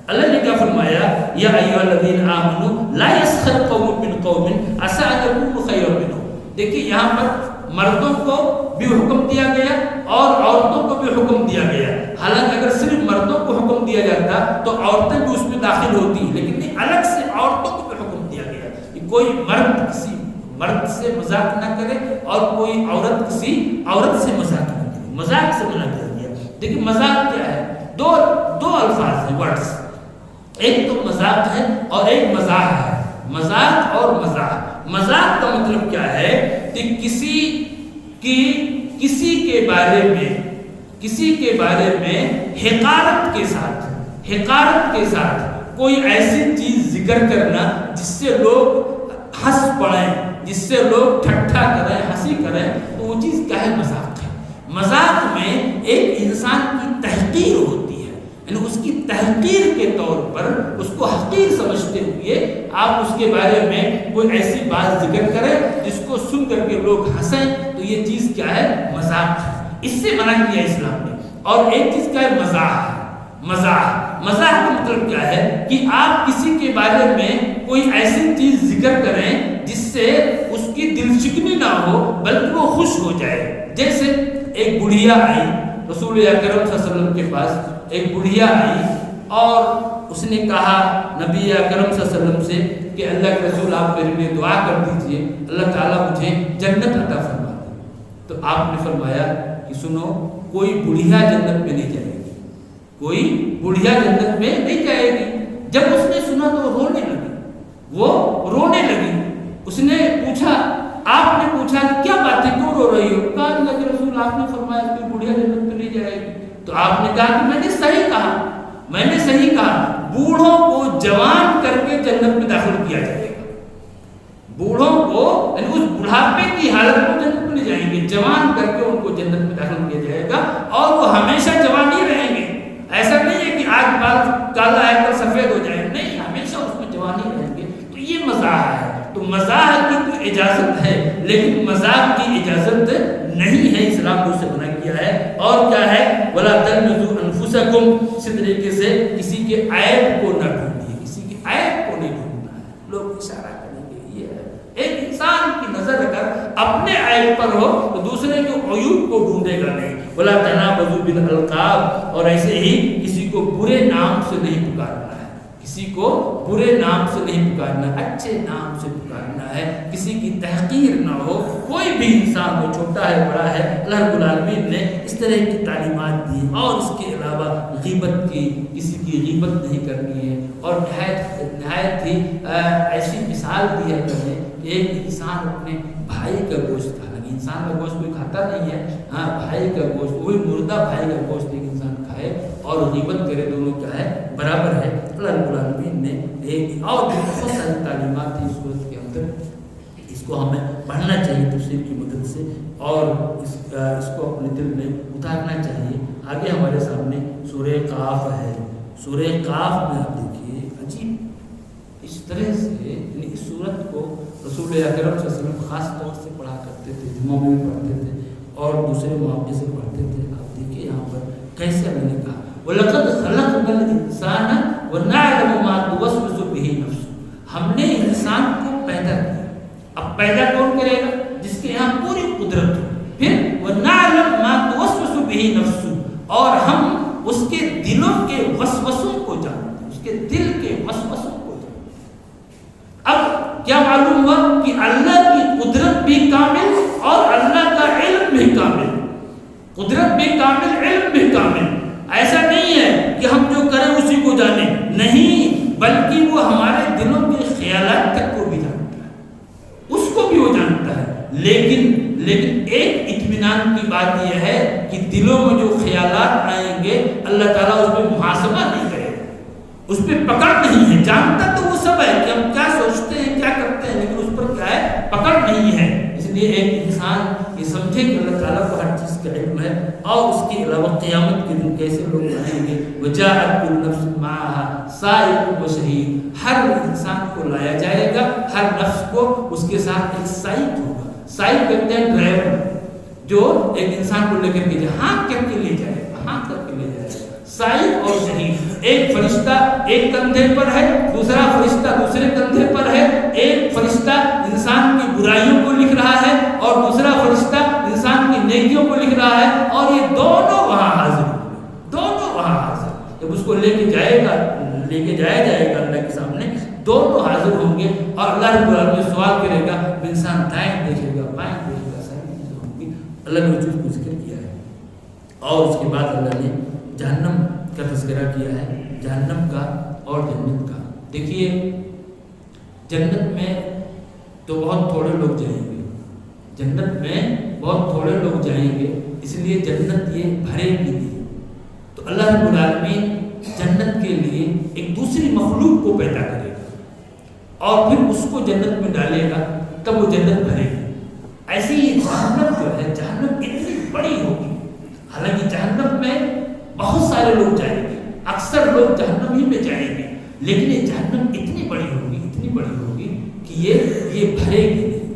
اللہ نے کیا فرمایا؟ یا ایھا الذین آمنوا لا یسخر قوم من قوم عسى ان یکونوا خیرا منهم۔ دیکھیے یہاں پر مردوں کو بھی حکم دیا گیا اور عورتوں کو بھی حکم دیا گیا، حالانکہ اگر صرف مردوں کو حکم دیا جاتا تو عورتیں بھی اس میں داخل ہوتی، لیکن نہیں، الگ سے عورتوں کو بھی حکم دیا گیا کہ کوئی مرد کسی مرد سے مذاق نہ کرے اور کوئی عورت کسی عورت سے مذاق نہ کرے، مذاق سے منع کر دیا۔ دیکھیں مذاق کیا ہے؟ دو الفاظ ہیں، ورڈز، ایک تو مذاق ہے اور ایک مزاح ہے۔ مذاق اور مزاح، مذاق کا مطلب کیا ہے کہ کسی کے بارے میں حقارت کے ساتھ کوئی ایسی چیز ذکر کرنا جس سے لوگ ہنس پڑیں، جس سے لوگ ٹھٹھا کریں، ہنسی کریں، تو وہ چیز کیا ہے؟ مذاق ہے۔ مذاق میں ایک انسان کی تحقیر ہوتی ہے، یعنی اس کی تحقیر کے طور پر اس کو حقیر سمجھتے ہوئے آپ اس کے بارے میں کوئی ایسی بات ذکر کریں جس کو سن کر کے لوگ ہنسیں، تو یہ چیز کیا ہے؟ مذاق ہے۔ اس سے منع کیا اسلام نے۔ اور ایک چیز کیا ہے؟ مزاح۔ مزاح کا مطلب کیا ہے کہ آپ کسی کے بارے میں کوئی ایسی چیز ذکر کریں جس سے اس کی دل شکنی نہ ہو بلکہ وہ خوش ہو جائے۔ جیسے ایک بڑھیا آئی رسول اکرم صلی اللہ علیہ وسلم کے پاس، ایک بڑھیا آئی اور اس نے کہا نبی اکرم صلی اللہ علیہ وسلم سے کہ اللہ کے رسول آپ میرے لیے دعا کر دیجئے، اللہ تعالیٰ مجھے جنت عطا فرما دے۔ تو آپ نے فرمایا کہ سنو، کوئی بڑھیا جنت میں نہیں جائے گی، کوئی بڑھیا جنت میں نہیں جائے گی۔ جب اس نے سنا تو وہ رونے لگی۔ اس نے پوچھا، آپ نے پوچھا کہ کیا بات ہے، کیوں رو رہی ہو؟ کہا اللہ کے رسول آپ نے فرمایا کہ بڑھیا جنت میں نہیں جائے گی۔ تو آپ نے کہا کہ میں نے صحیح کہا، بوڑھوں کو جوان کر کے جنت میں داخل کیا جائے گا۔ بوڑھوں کو، یعنی اس بڑھاپے کی حالت میں جنت میں نہیں جائیں گے، جوان کر کے ان کو جنت میں داخل کیا جائے گا، اور وہ ہمیشہ جوان ہی رہیں گے۔ ایسا نہیں ہے کہ آج بال کالا ہے کل سفید ہو جائے، نہیں، ہمیشہ اس میں جوان ہی رہیں گے۔ تو یہ مزاح ہے۔ تو مزاح کی تو اجازت ہے، لیکن مذاق کی اجازت نہیں ہے، اسلام نے اسے منع کیا ہے۔ اور کیا ہے؟ وَلَا تَلْمِزُوا أَنفُسَكُمْ، اسی طریقے سے کسی کے عیب کو نہ ڈھونڈیے، کسی کے عیب کو نہیں ڈھونڈنا ہے۔ لوگ اشارہ کریں گے، یہ ہے ایک انسان کی نظر اگر اپنے عیب پر ہو تو دوسرے کے عیوب کو ڈھونڈے گا نہیں۔ وَلَا تَنَابَزُوا بِالْأَلْقَابِ، اور ایسے ہی کسی کو برے نام سے نہیں پکارنا ہے، کسی کو برے نام سے نہیں پکارنا، اچھے نام سے پکارنا ہے، کسی کی تحقیر نہ ہو، کوئی بھی انسان ہو، چھوٹا ہے بڑا ہے۔ اللہ رب العالمین نے اس طرح کی تعلیمات دی، اور اس کے علاوہ غیبت کی، کسی کی غیبت نہیں کرنی ہے۔ اور نہایت ہی ایسی مثال دی ہے کہ ایک انسان اپنے بھائی کا گوشت کھا، انسان کا گوشت کوئی کھاتا نہیں ہے، ہاں بھائی کا گوشت، وہی مردہ بھائی کا گوشت ایک انسان کھائے اور غیبت کرے، دونوں کیا ہے؟ برابر ہے۔ اللہ رب العالمین نے ایک اور بہت ساری تعلیمات تھی اس صورت کے اندر، اس کو ہمیں پڑھنا چاہیے تفسیر کی مدد سے، اور اس کو اپنے دل میں اتارنا چاہیے۔ آگے ہمارے سامنے سورہ قاف ہے۔ سورہ قاف میں آپ دیکھیے عجیب اس طرح سے، یعنی اس صورت کو رسول اکرم صلی اللہ علیہ وسلم خاص طور سے پڑھا کرتے تھے، جمعہ میں بھی پڑھتے تھے اور دوسرے مواقع سے پڑھتے تھے۔ آپ دیکھیے یہاں پر کیسے میں نے کہا وَلَقَدْ خَلَقْنَا الْإِنسَانَ وَنَعْلَمُ مَا تُوَسْوِسُ بِهِ نَفْسُهُ، ہم نے انسان کو پیدا کیا۔ اب پیدا کون کرے گا؟ جس کے یہاں پوری قدرت ہو۔ پھر وَنَعْلَمُ مَا تُوَسْوِسُ بِهِ نَفْسُهُ، اور ہم اس کے دلوں کے وسوسوں کو جانتے ہیں، اس کے دل کے وسوسوں کو جانتے ہیں۔ اب کیا معلوم ہوا کہ اللہ کی قدرت بھی کامل اور اللہ کا علم بھی کامل، قدرت بھی کامل، علم بھی کامل۔ ایسا نہیں ہے کہ ہم جو کریں اسی کو جانیں، نہیں، بلکہ وہ ہمارے دلوں کے خیالات تک کو بھی جانتے ہیں۔ بات یہ ہے کہ دلوں میں جو خیالات آئیں گے اللہ تعالیٰ اس پہ محاسبہ نہیں کرے گا، اس پہ پکڑ نہیں ہے. جانتا تو وہ سب ہے کہ ہم کیا سوچتے ہیں کیا کرتے ہیں، لیکن اس پر کیا ہے پکڑ نہیں ہے. اس لیے ایک انسان یہ سمجھے کہ اللہ تعالیٰ کو ہر چیز کا علم ہے، اور اس کے علاوہ قیامت کے دن کیسے لوگ آئیں گے. وجاءت کل نفس معها سائق و شہید، ہر انسان کو لایا جائے گا، ہر نفس کو اس کے ساتھ ایک سائق ہوگا. سائق کہتے ہیں ڈرائیور، جو ایک انسان کو لے کر کے جہاں کر کے لے جائے گا، ہاں کر کے لے جائے گا. سائق اور شہید، ایک فرشتہ ایک کندھے پر ہے، دوسرا فرشتہ دوسرے کندھے پر ہے. ایک فرشتہ انسان کی برائیوں کو لکھ رہا ہے اور دوسرا فرشتہ انسان کی نیکیوں کو لکھ رہا ہے، اور یہ دونوں وہاں حاضر ہوں گے، دونوں وہاں حاضر. جب اس کو لے کے جایا جائے گا اللہ کے سامنے، دونوں حاضر ہوں گے، اور اللہ رب العالمین سوال کرے گا. انسان دائیں دیکھے گا، بائیں دیکھے گا، ساری چیزیں ہوں گی. اللہ نے چیز کو ذکر کیا ہے، اور اس کے بعد اللہ نے جہنم کا تذکرہ کیا ہے، جہنم کا اور جنت کا. دیکھیے جنت میں تو بہت تھوڑے لوگ جائیں گے، جنت میں بہت تھوڑے لوگ جائیں گے، اس لیے جنت یہ بھرے گی نہیں. تو اللہ رب العالمین جنت کے لیے ایک دوسری مخلوق کو پیدا کرے گا اور پھر اس کو جنت میں ڈالے گا، تب وہ جنت بھرے گی. ایسے ہی جہنم جو ہے، جہنم اتنی بڑی ہوگی. حالانکہ جہنم میں بہت سارے لوگ جائیں گے، اکثر لوگ جہنم ہی میں جائیں گے، لیکن یہ جہنم اتنی بڑی ہوگی، اتنی بڑی ہوگی کہ یہ بھرے گی نہیں.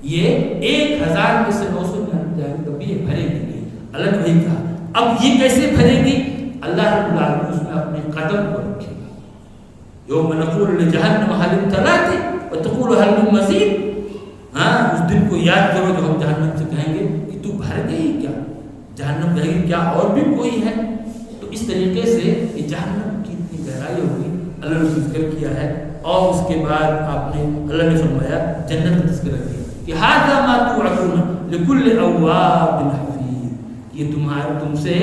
یہ 1000 میں سے 900 جائے گا کبھی یہ بھرے گی نہیں. اللہ نے وہی کہا. اب یہ کیسے بھرے گی؟ اللہ رب العالمین اس میں اپنے قدم کو رکھے گا. یوم نقول لجہنم هل امتلأت وتقول هل من مزید. ہاں اس دن کو یاد کرو جب ہم جہنم سے کہیں گے کہ تو بھر گئی کیا؟ جہنم کہے گی کیا اور بھی کوئی ہے؟ تو اس طریقے سے یہ جہنم کی اتنی گہرائی ہوگی، اللہ نے ذکر کیا ہے. اور اس کے بعد آپ نے اللہ نے فرمایا جنت کا تذکرہ کیا کہ ھذا ما توعدون لکل اواب حفیظ. یہ تم سے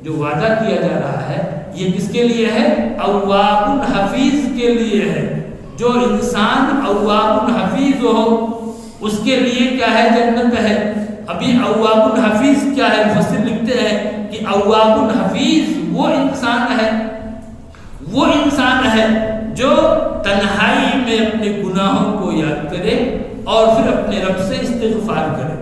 جو وعدہ کیا جا رہا ہے یہ کس کے لیے ہے؟ اواب حفیظ کے لیے ہے. جو انسان اواب حفیظ ہو اس کے لیے کیا ہے؟ جنت ہے. ابھی اواب الحفیظ کیا ہے؟ مفسر لکھتے ہیں کہ اواب الحفیظ وہ انسان ہے جو تنہائی میں اپنے گناہوں کو یاد کرے اور پھر اپنے رب سے استغفار کرے.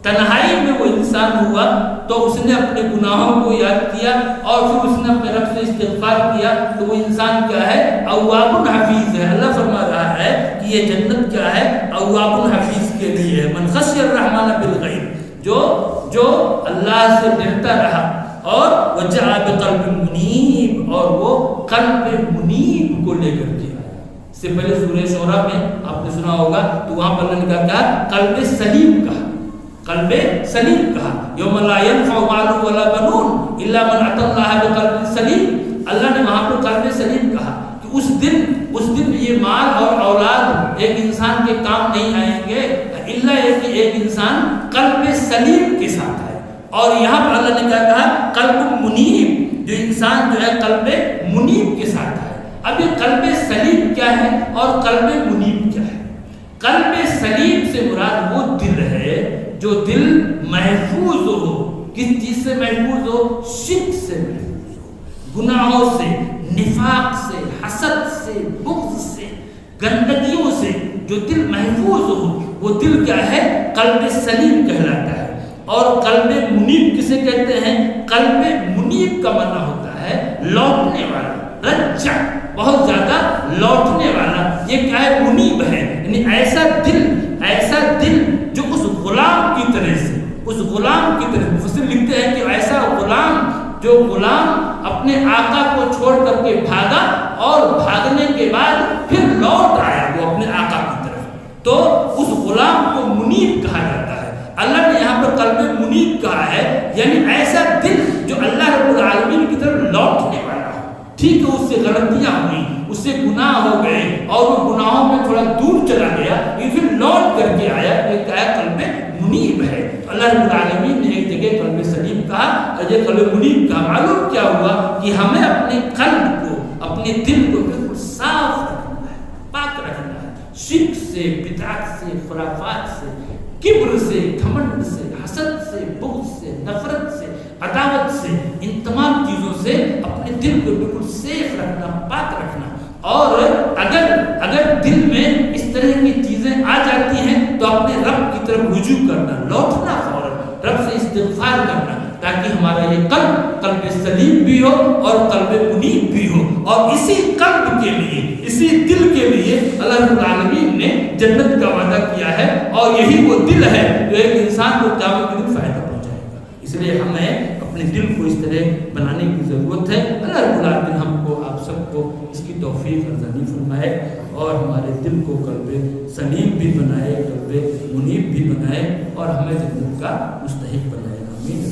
تنہائی میں وہ انسان ہوا تو اس نے اپنے گناہوں کو یاد کیا اور پھر اس نے اپنے رب سے استغفار کیا، تو وہ انسان کیا ہے؟ اواب الحفیظ ہے. اللہ فرما رہا ہے کہ یہ جنت کیا ہے؟ اواب الحفیظ کے لیے ہے. من خشی الرحمن بالغیب، جو اللہ سے ڈرتا رہا اور وجاء بقلب منیب، اور وہ قلب منیب کو لے کر کے آیا. اس سے پہلے سورہ شعراء میں آپ نے سنا ہوگا تو وہاں پر اللہ نے کہا قلب سلیم کہا، قلب سلیم کہا. یوم لا ينفع مال ولا بنون الا من اتى الله بقلب سلیم. اللہ نے وہاں پر قلب سلیم کہا کہ اس دن یہ مال اور اولاد ایک انسان کے کام نہیں آئیں گے الا کہ ایک انسان قلب سلیم کے ساتھ ہے. اور یہاں پر اللہ نے کیا کہا؟ قلب منیب، جو انسان جو ہے قلب منیب کے ساتھ ہے. اب یہ قلب سلیم کیا ہے اور قلب منیب کیا ہے؟ قلب سلیم سے مراد وہ دل ہے جو دل محفوظ ہو. کس چیز سے محفوظ ہو؟ شرک سے محفوظ ہو، گناہوں سے، نفاق سے، حسد سے، بغض سے، گندگیوں سے. جو دل محفوظ ہو وہ دل کیا ہے؟ قلب سلیم کہلاتا ہے. اور قلب منیب کسے کہتے ہیں؟ قلب منیب کا معنی ہوتا ہے لوٹنے والا، رجع، بہت زیادہ لوٹنے والا. یہ کیا ہے؟ منیب ہے، یعنی ایسا دل جو اس غلام کی طرح سے، اس غلام کی طرح. مفسر لکھتے ہیں کہ ایسا غلام اپنے آقا کو چھوڑ کر کے بھاگا اور بھاگنے کے بعد پھر لوٹ آیا وہ اپنے آقا کی طرف، تو اس غلام کو منیب کہا جاتا ہے. اللہ نے یہاں پر قلب منیب کہا ہے، یعنی ایسا دل جو اللہ رب العالمین کی طرف لوٹنے والا ہو. ٹھیک ہے اس سے غلطیاں ہوئی، اس سے گناہ ہو گئے اور وہ گناہوں میں تھوڑا دور چلا گیا، یہ پھر لوٹ کر کے آیا. یہ کیا ہے؟ قلب منیب ہے. اللہ رب العالمین نے ایک جگہ قلب سلیم کہا اور یہ قلب منیب کہا. معلوم کیا ہوا کہ ہمیں اپنے قلب کو، اپنے دل کو بالکل صاف رکھنا ہے، پاک رکھنا ہے، شرک سے، بدعت سے، خرافات سے، کبر سے، گھمنڈ سے، حسد سے، بغض نفرت سے، عداوت سے، ان تمام چیزوں سے اپنے دل کو بالکل سیف رکھنا، پاک رکھنا. اور اگر دل میں اس طرح کی چیزیں آ جاتی ہیں تو اپنے رب کی طرف رجوع کرنا، لوٹنا، فوراً رب سے استغفار کرنا، تاکہ ہمارا یہ قلب سلیم بھی ہو اور قلب منیب بھی ہو. اور اسی قلب کے لیے، اسی دل کے لیے اللہ رب العالمین نے جنت کا وعدہ کیا ہے، اور یہی وہ دل ہے جو ایک انسان کو قیامت کے دن فائدہ پہنچائے گا. اس لیے ہمیں اپنے دل کو اس طرح بنانے کی ضرورت ہے. اللہ رب العالمین ہم کو، آپ سب کو اس کی توفیق ارزانی فرمائے اور ہمارے دل کو قلب سلیم بھی بنائے، قلب منیب بھی بنائے اور ہمیں جنت کا مستحق بنائے. آمین.